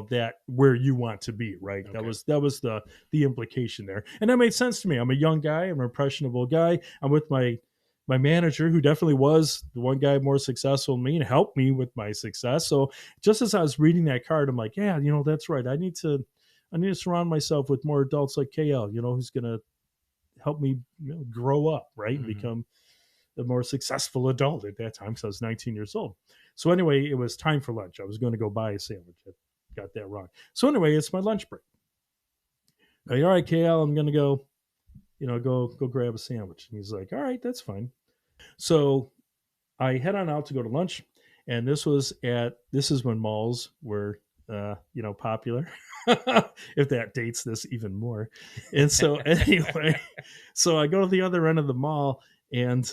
that where you want to be, right? Okay. That was the implication there. And that made sense to me. I'm a young guy, I'm an impressionable guy. I'm with my manager, who definitely was the one guy more successful than me and helped me with my success. So just as I was reading that card, I'm like, yeah, that's right. I need to surround myself with more adults like KL, who's going to help me grow up, right? Mm-hmm. And become a more successful adult at that time. So I was 19 years old. So anyway, it was time for lunch. I was going to go buy a sandwich. I got that wrong. So anyway, it's my lunch break. All right, KL, I'm going to go, go grab a sandwich. And he's like, all right, that's fine. So I head on out to go to lunch, and this is when malls were, popular, if that dates this even more. And so anyway, so I go to the other end of the mall, and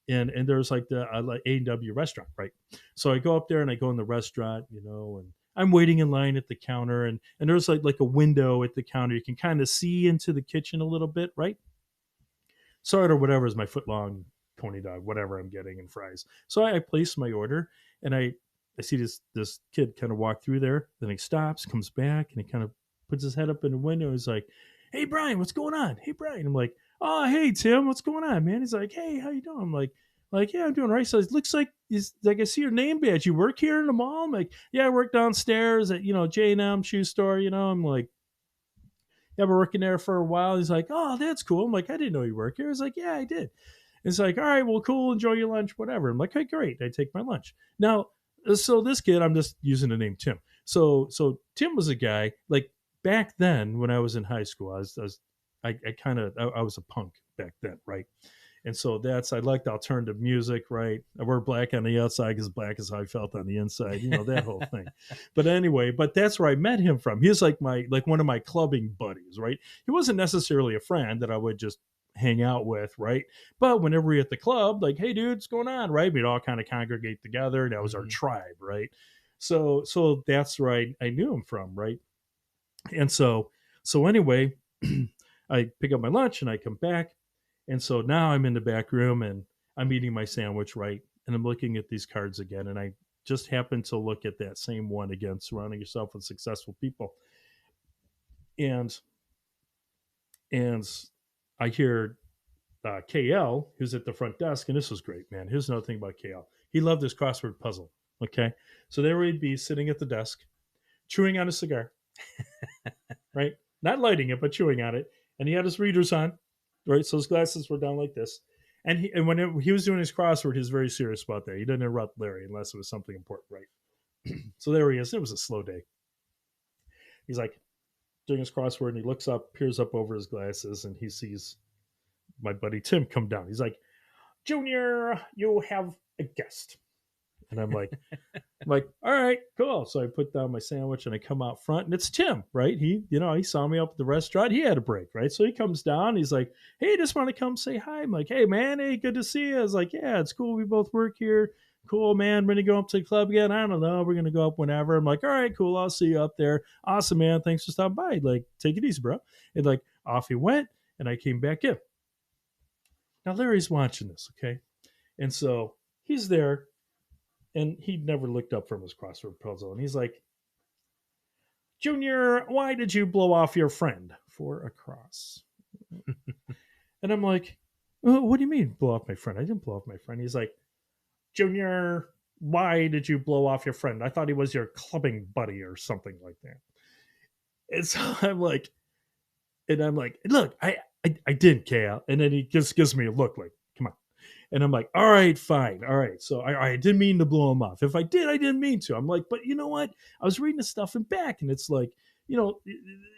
there's like the A&W restaurant, right? So I go up there and I go in the restaurant, and I'm waiting in line at the counter, and there's like a window at the counter. You can kind of see into the kitchen a little bit, right? So I order whatever is my foot long pony dog, whatever I'm getting, and fries. So I place my order, and I see this kid kind of walk through there. Then he stops, comes back, and he kind of puts his head up in the window. He's like, "Hey, Brian, what's going on? Hey, Brian." I'm like, "Oh, hey, Tim, what's going on, man?" He's like, "Hey, how you doing?" I'm like, yeah, I'm doing right. So it looks like I see your name badge. You work here in the mall? I'm like, yeah, I work downstairs at J&M shoe store. I'm like, yeah, we're working there for a while. He's like, oh, that's cool. I'm like, I didn't know you work here. He's like, yeah, I did. It's like, all right, well, cool. Enjoy your lunch, whatever. I'm like, hey, great. I take my lunch. Now, so this kid, I'm just using the name Tim. So Tim was a guy, like back then when I was in high school, I was a punk back then, right? And so I liked alternative music, right? I wear black on the outside because black is how I felt on the inside, that whole thing. But anyway, that's where I met him from. He was like one of my clubbing buddies, right? He wasn't necessarily a friend that I would just hang out with, right? But whenever we're at the club, like, hey, dude, what's going on, right? We'd all kind of congregate together. That was our tribe, right? So that's where I knew him from, right? And so anyway, I pick up my lunch and I come back. And so now I'm in the back room and I'm eating my sandwich, right? And I'm looking at these cards again. And I just happen to look at that same one again, surrounding yourself with successful people. And and I hear KL, who's at the front desk, and this was great, man. Here's another thing about KL. He loved his crossword puzzle. Okay. So there he'd be sitting at the desk, chewing on a cigar, right? Not lighting it, but chewing on it. And he had his readers on, right? So his glasses were down like this. And when he was doing his crossword, he was very serious about that. He didn't interrupt Larry unless it was something important, right? So there he is. It was a slow day. He's like doing his crossword, and he looks up, peers up over his glasses, and he sees my buddy Tim come down. He's like, Junior, you have a guest. And I'm like, all right, cool. So I put down my sandwich and I come out front, and it's Tim, right? He saw me up at the restaurant. He had a break, right? So he comes down. He's like, hey, just want to come say hi. I'm like, hey, man, hey, good to see you. I was like, yeah, it's cool. We both work here. Cool, man. We're going to go up to the club again. I don't know. We're going to go up whenever. I'm like, all right, cool. I'll see you up there. Awesome, man. Thanks for stopping by. Like, take it easy, bro. And like, off he went, and I came back in. Now, Larry's watching this, okay? And so he's there, and he never looked up from his crossword puzzle. And he's like, Junior, why did you blow off your friend for a cross? And I'm like, what do you mean blow off my friend? I didn't blow off my friend. He's like, Junior, why did you blow off your friend? I thought he was your clubbing buddy or something like that. And so I'm like, look, I didn't, Kale. And then he just gives me a look like, come on. And I'm like, all right, fine. All right. So I didn't mean to blow him off. If I did, I didn't mean to. I'm like, but you know what? I was reading the stuff and back, and it's like,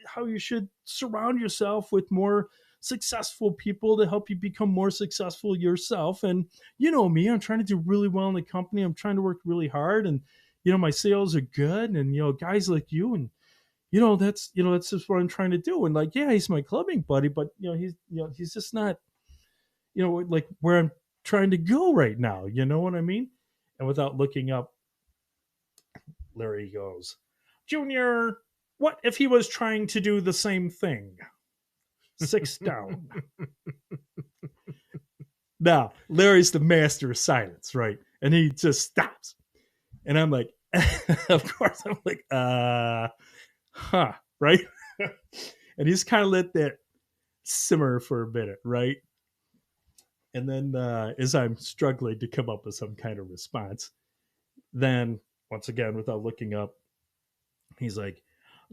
how you should surround yourself with more successful people to help you become more successful yourself. And you know me, I'm trying to do really well in the company. I'm trying to work really hard, and my sales are good, and guys like you, and that's just what I'm trying to do. And like, yeah, he's my clubbing buddy, but he's just not, like where I'm trying to go right now. You know what I mean? And without looking up, Larry goes, Junior, what if he was trying to do the same thing? 6 down. Now, Larry's the master of silence, right? And he just stops. And I'm like, of course, I'm like, right? And he's kind of let that simmer for a minute, right? And then as I'm struggling to come up with some kind of response, then once again, without looking up, he's like,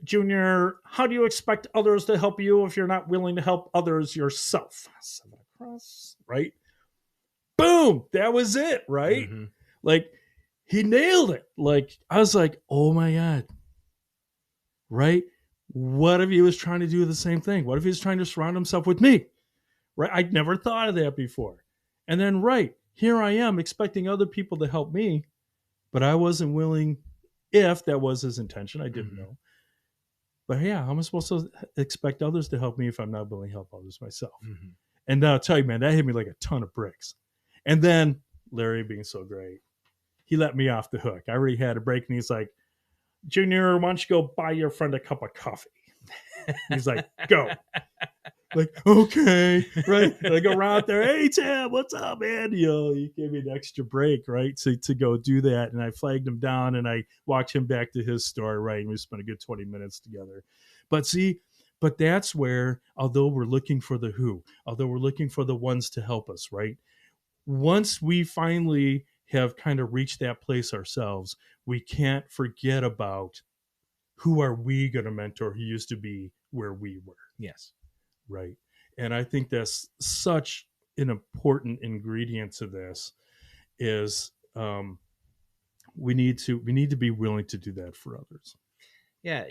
Junior, how do you expect others to help you if you're not willing to help others yourself? 7 across, right? Boom! That was it, right? Mm-hmm. Like, he nailed it. Like, I was like, oh my God. Right? What if he was trying to do the same thing? What if he was trying to surround himself with me? Right? I'd never thought of that before. And then, right, here I am expecting other people to help me, but I wasn't willing, if that was his intention. I didn't know. But yeah, how am I supposed to expect others to help me if I'm not willing to help others myself? Mm-hmm. And I'll tell you, man, that hit me like a ton of bricks. And then Larry, being so great, he let me off the hook. I already had a break, and he's like, Junior, why don't you go buy your friend a cup of coffee? He's like, go. Like, okay, right? And I go around there, hey, Tim, what's up, man? He gave me an extra break, right, to go do that. And I flagged him down, and I walked him back to his store, right? And we spent a good 20 minutes together. But that's where, although we're looking for the who, although we're looking for the ones to help us, right? Once we finally have kind of reached that place ourselves, we can't forget about who are we going to mentor who used to be where we were. Yes. Right. And I think that's such an important ingredient to this is we need to be willing to do that for others. Yeah.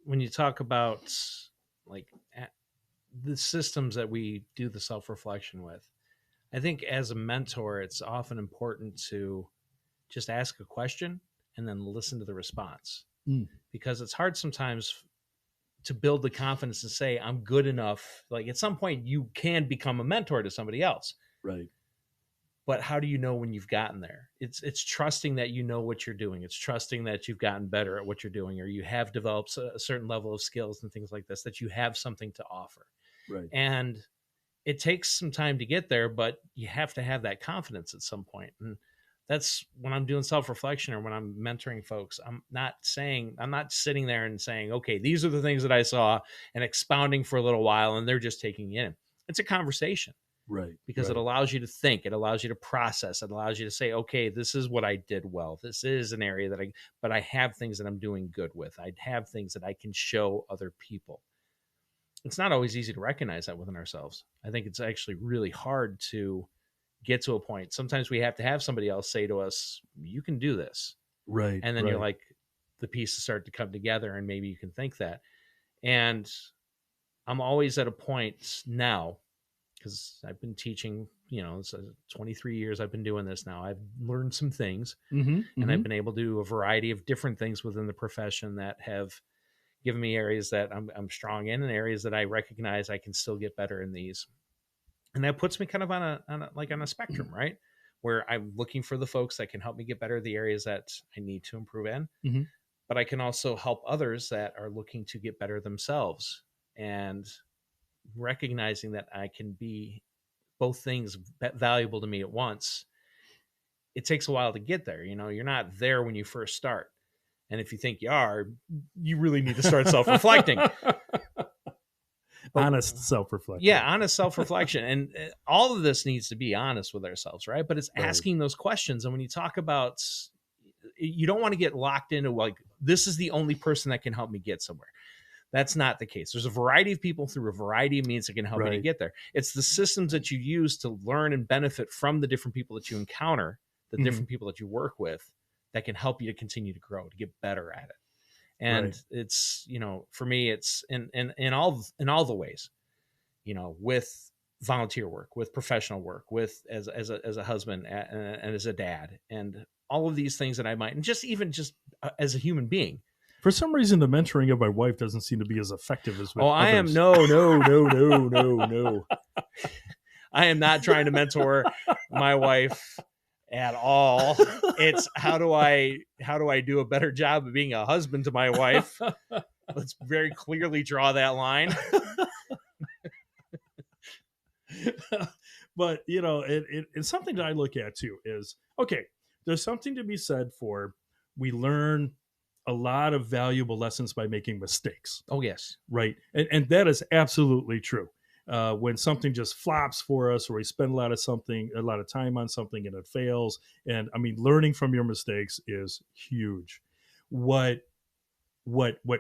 When you talk about like the systems that we do the self-reflection with, I think as a mentor, it's often important to just ask a question and then listen to the response, because it's hard sometimes to build the confidence and say, I'm good enough. Like at some point you can become a mentor to somebody else. Right. But how do you know when you've gotten there? It's trusting that you know what you're doing. It's trusting that you've gotten better at what you're doing, or you have developed a certain level of skills and things like this, that you have something to offer. Right. And it takes some time to get there, but you have to have that confidence at some point. And that's when I'm doing self-reflection or when I'm mentoring folks. I'm not sitting there and saying, okay, these are the things that I saw and expounding for a little while and they're just taking it in. It's a conversation. Right. Because right. it allows you to think, it allows you to process, it allows you to say, okay, this is what I did well. This is an area but I have things that I'm doing good with. I have things that I can show other people. It's not always easy to recognize that within ourselves. I think it's actually really hard to get to a point. Sometimes we have to have somebody else say to us, you can do this. Right. And then you're like, the pieces start to come together and maybe you can think that. And I'm always at a point now, because I've been teaching, it's 23 years I've been doing this now. I've learned some things and I've been able to do a variety of different things within the profession that have given me areas that I'm strong in and areas that I recognize I can still get better in these. And that puts me kind of on a spectrum, right? Where I'm looking for the folks that can help me get better at the areas that I need to improve in. But I can also help others that are looking to get better themselves, and recognizing that I can be both things valuable to me at once. It takes a while to get there. You're not there when you first start. And if you think you are, you really need to start self-reflecting. Honest self-reflection. Yeah, honest self-reflection. And all of this needs to be honest with ourselves, right? But it's asking those questions. And when you talk about, you don't want to get locked into like, this is the only person that can help me get somewhere. That's not the case. There's a variety of people through a variety of means that can help you to get there. It's the systems that you use to learn and benefit from the different people that you encounter, the different people that you work with, that can help you to continue to grow, to get better at it. And it's, for me, it's in all the ways, with volunteer work, with professional work, with as a husband and as a dad, and all of these things that I might, and just as a human being. For some reason, the mentoring of my wife doesn't seem to be as effective as with I am no. I am not trying to mentor my wife at all. It's how do I do a better job of being a husband to my wife? Let's very clearly draw that line. But it's something that I look at too is, okay, there's something to be said for, we learn a lot of valuable lessons by making mistakes. Oh, yes. Right. And that is absolutely true. When something just flops for us, or we spend a lot of time on something and it fails. And I mean, learning from your mistakes is huge. What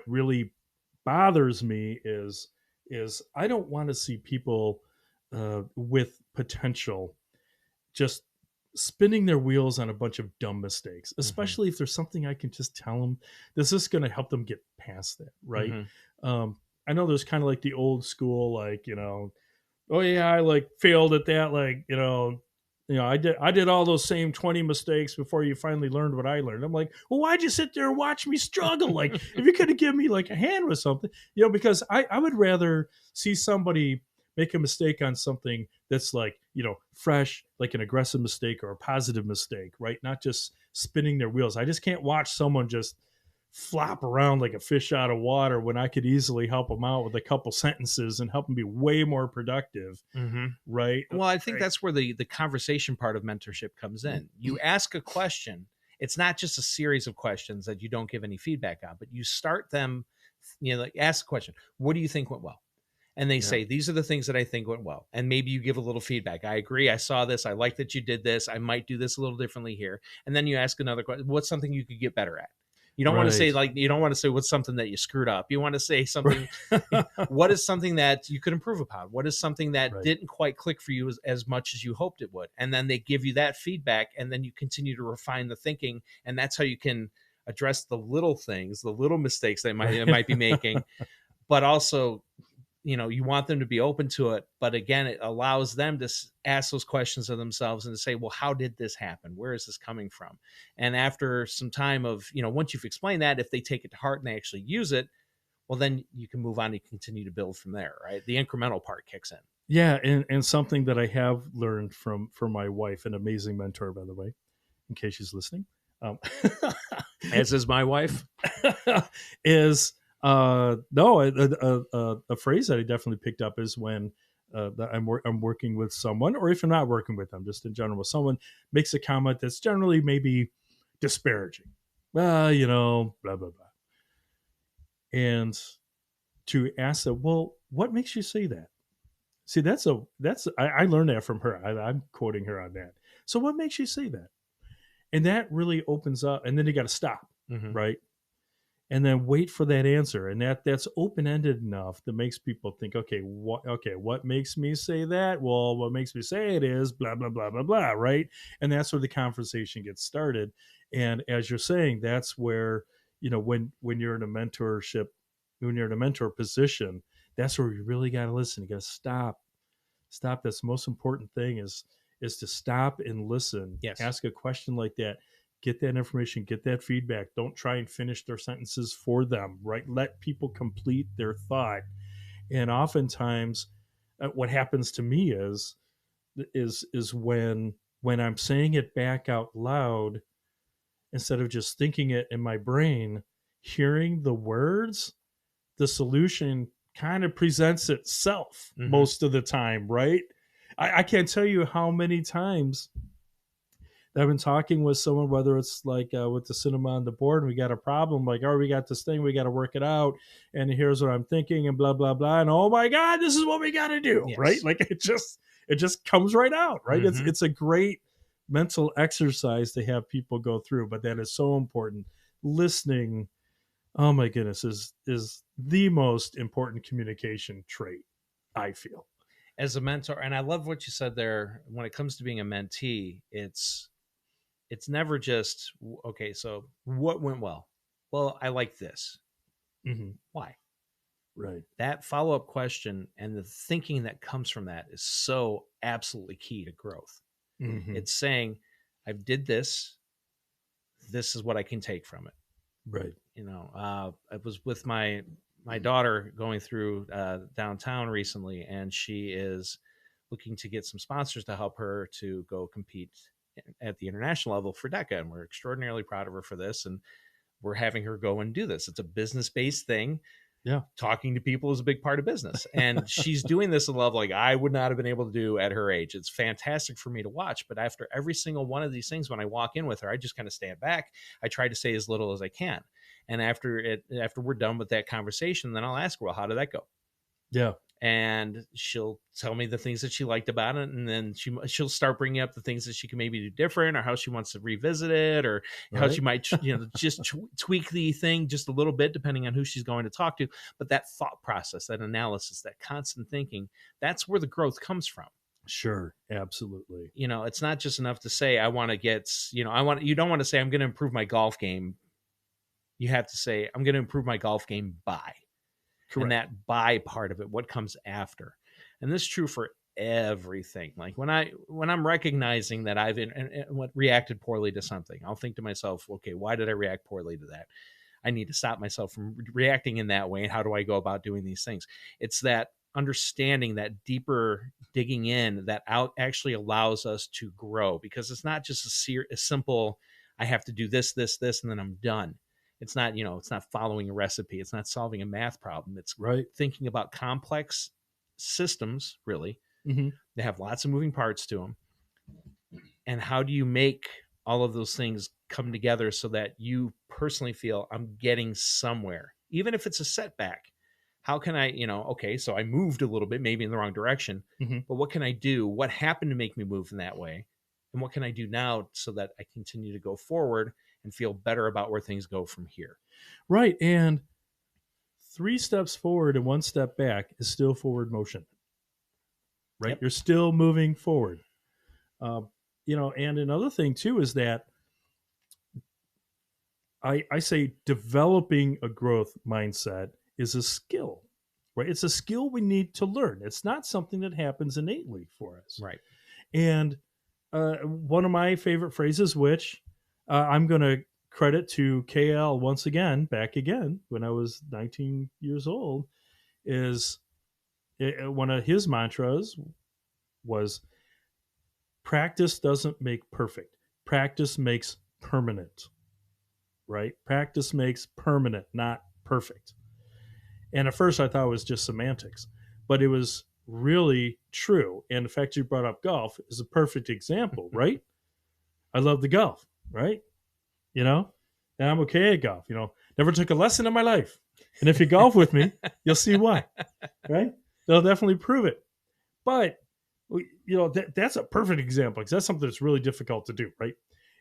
really bothers me is I don't want to see people with potential just spinning their wheels on a bunch of dumb mistakes, especially if there's something I can just tell them this is going to help them get past that. Right. I know there's kind of like the old school, like, oh yeah, I like failed at that. Like, I did all those same 20 mistakes before you finally learned what I learned. I'm like, well, why'd you sit there and watch me struggle? Like, if you could have given me like a hand with something, because I would rather see somebody make a mistake on something that's like, fresh, like an aggressive mistake or a positive mistake, right? Not just spinning their wheels. I just can't watch someone just flop around like a fish out of water when I could easily help them out with a couple sentences and help them be way more productive. Right. Well, I think that's where the conversation part of mentorship comes in. You ask a question. It's not just a series of questions that you don't give any feedback on, but you start them, like ask a question. What do you think went well? And they say, these are the things that I think went well. And maybe you give a little feedback. I agree. I saw this. I like that you did this. I might do this a little differently here. And then you ask another question. What's something you could get better at? You don't want to say what's something that you screwed up. You want to say something, what is something that you could improve upon? What is something that didn't quite click for you as much as you hoped it would? And then they give you that feedback, and then you continue to refine the thinking. And that's how you can address the little things, the little mistakes they might be making, but also, you want them to be open to it. But again, it allows them to ask those questions of themselves and to say, well, how did this happen? Where is this coming from? And after some time of, once you've explained that, if they take it to heart and they actually use it, well, then you can move on and continue to build from there, right? The incremental part kicks in. Yeah, and something that I have learned from my wife, an amazing mentor, by the way, in case she's listening, um, As is my wife. is no a phrase that I definitely picked up is when that I'm working with someone, or if I'm not working with them, just in general, someone makes a comment that's generally maybe disparaging. Blah blah blah, and to ask them, well, what makes you say that? See, I learned that from her. I'm quoting her on that. So what makes you say that? And that really opens up, and then you got to stop, Mm-hmm. right? And then wait for that answer, and that's open ended enough that makes people think, what makes me say that? Well, what makes me say it is blah blah blah blah blah, right? And that's where the conversation gets started. And as you're saying, that's where, when you're in a mentorship, when you're in a mentor position, that's where you really got to listen. You got to stop. That's the most important thing, is to stop and listen. Yes. Ask a question like that, get that information, get that feedback. Don't try and finish their sentences for them, right? Let people complete their thought. And oftentimes what happens to me is when I'm saying it back out loud, instead of just thinking it in my brain, hearing the words, the solution kind of presents itself Mm-hmm. most of the time, right? I can't tell you how many times I've been talking with someone, whether it's like with the cinema on the board, and we got a problem, like, oh, we got this thing, we got to work it out, and here's what I'm thinking, and blah blah blah, and oh my god, this is what we got to do, right? Yes. Like it just comes right out, right? It's Mm-hmm. it's a great mental exercise to have people go through, but that is so important. Listening, oh my goodness, is the most important communication trait, I feel. As a mentor, and I love what you said there. When it comes to being a mentee, it's never just okay. So what went well? Well, I like this. Mm-hmm. Why? Right. That follow up question and the thinking that comes from that is so absolutely key to growth. Mm-hmm. It's saying, I did this. This is what I can take from it. Right. I was with my daughter going through downtown recently, and she is looking to get some sponsors to help her to go compete at the international level for DECA, and we're extraordinarily proud of her for this. And we're having her go and do this. It's a business based thing. Yeah. Talking to people is a big part of business, and she's doing this at a level like I would not have been able to do at her age. It's fantastic for me to watch, but after every single one of these things, when I walk in with her, I just kind of stand back. I try to say as little as I can, and after we're done with that conversation, then I'll ask her, well, how did that go? Yeah. And she'll tell me the things that she liked about it, and then she'll start bringing up the things that she can maybe do different, or how she wants to revisit it, or how she might just tweak the thing just a little bit depending on who she's going to talk to. But that thought process, that analysis, that constant thinking, that's where the growth comes from. Sure, absolutely. It's not just enough to say I want to get, you don't want to say I'm going to improve my golf game. You have to say I'm going to improve my golf game by. Correct. And that by part of it, what comes after. And this is true for everything. Like when I'm recognizing that I've reacted poorly to something, I'll think to myself, okay, why did I react poorly to that? I need to stop myself from reacting in that way. And how do I go about doing these things? It's that understanding, that deeper digging in, that actually allows us to grow, because it's not just a simple, I have to do this, and then I'm done. It's not, it's not following a recipe. It's not solving a math problem. It's right. Thinking about complex systems, really. Mm-hmm. They have lots of moving parts to them. And how do you make all of those things come together so that you personally feel I'm getting somewhere, even if it's a setback? How can I, okay, so I moved a little bit, maybe in the wrong direction, Mm-hmm. but what can I do? What happened to make me move in that way? And what can I do now so that I continue to go forward and feel better about where things go from here? Right. And 3 steps forward and 1 step back is still forward motion. Right. Yep. You're still moving forward. And another thing too is that I say developing a growth mindset is a skill, right? It's a skill we need to learn. It's not something that happens innately for us. Right. And one of my favorite phrases, which I'm going to credit to KL once again, back again when I was 19 years old, is One of his mantras was practice doesn't make perfect. Practice makes permanent, right? Practice makes permanent, not perfect. And at first I thought it was just semantics, but it was really true. And the fact you brought up golf is a perfect example, right? I love the golf, right? You know, and I'm okay at golf. Never took a lesson in my life. And if you golf with me, you'll see why, right? They'll definitely prove it. But, that's a perfect example because that's something that's really difficult to do, right?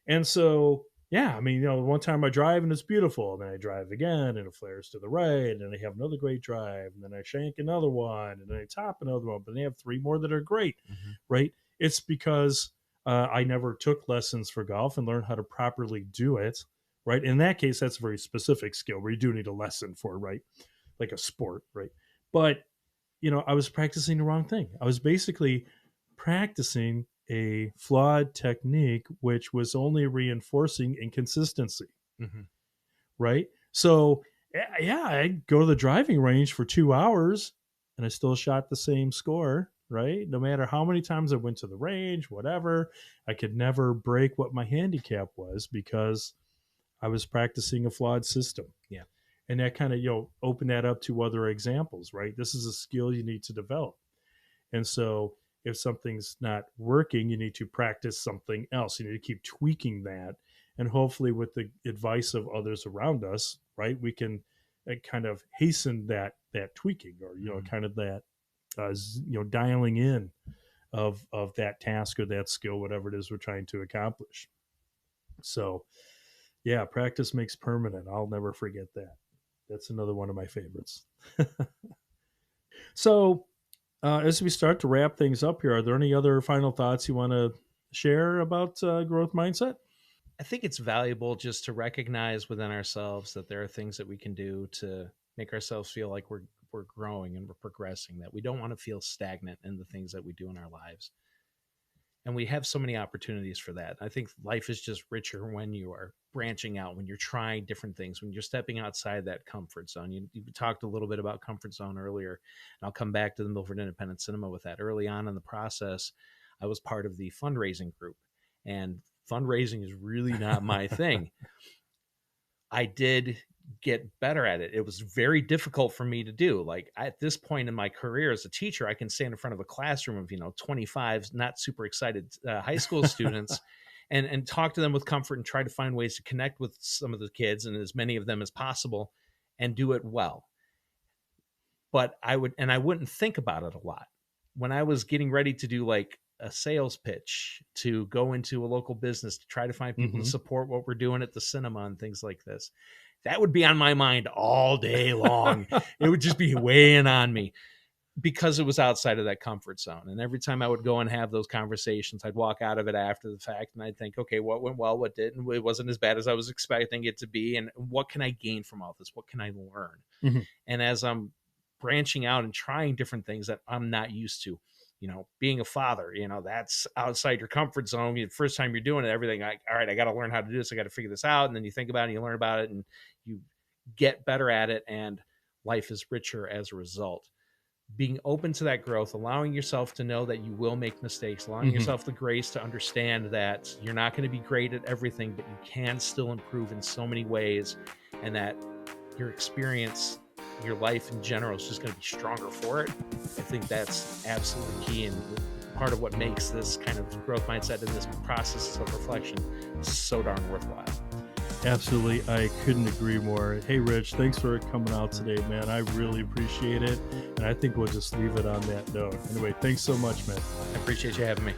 And so, yeah, I mean, one time I drive and it's beautiful. And then I drive again and it flares to the right. And then I have another great drive. And then I shank another one. And then I top another one. But then I have three more that are great, right? It's because I never took lessons for golf and learned how to properly do it, right? In that case, that's a very specific skill where you do need a lesson for, right? Like a sport, right? But, I was practicing the wrong thing. I was basically practicing a flawed technique, which was only reinforcing inconsistency, right? So, yeah, I'd go to the driving range for 2 hours and I still shot the same score, right? No matter how many times I went to the range, whatever, I could never break what my handicap was because I was practicing a flawed system. Yeah. And that kind of, open that up to other examples, right? This is a skill you need to develop. And so if something's not working, you need to practice something else. You need to keep tweaking that. And hopefully with the advice of others around us, right, we can kind of hasten that tweaking or, kind of that, dialing in of that task or that skill, whatever it is we're trying to accomplish. So, yeah, practice makes permanent. I'll never forget that. That's another one of my favorites. So, as we start to wrap things up here, are there any other final thoughts you want to share about growth mindset? I think it's valuable just to recognize within ourselves that there are things that we can do to make ourselves feel like we're growing and we're progressing, that we don't want to feel stagnant in the things that we do in our lives. And we have so many opportunities for that. I think life is just richer when you are branching out, when you're trying different things, when you're stepping outside that comfort zone. You talked a little bit about comfort zone earlier, and I'll come back to the Milford Independent Cinema with that. Early on in the process, I was part of the fundraising group, and fundraising is really not my thing. I did get better at it. It was very difficult for me to do. Like at this point in my career as a teacher, I can stand in front of a classroom of 25 not super excited high school students and talk to them with comfort and try to find ways to connect with some of the kids and as many of them as possible and do it well. But I wouldn't think about it a lot. When I was getting ready to do like a sales pitch to go into a local business to try to find people to support what we're doing at the cinema and things like this, that would be on my mind all day long. It would just be weighing on me because it was outside of that comfort zone. And every time I would go and have those conversations, I'd walk out of it after the fact and I'd think, okay, what went well, what didn't? It wasn't as bad as I was expecting it to be. And what can I gain from all this? What can I learn? And as I'm branching out and trying different things that I'm not used to, being a father, that's outside your comfort zone. The first time you're doing it, everything like, all right, I got to learn how to do this. I got to figure this out. And then you think about it, and you learn about it and you get better at it. And life is richer as a result. Being open to that growth, allowing yourself to know that you will make mistakes, allowing yourself the grace to understand that you're not going to be great at everything, but you can still improve in so many ways. And that your experience, your life in general is just going to be stronger for it. I think that's absolutely key and part of what makes this kind of growth mindset and this process of reflection so darn worthwhile. Absolutely. I couldn't agree more. Hey, Rich, thanks for coming out today, man. I really appreciate it. And I think we'll just leave it on that note. Anyway, thanks so much, man. I appreciate you having me.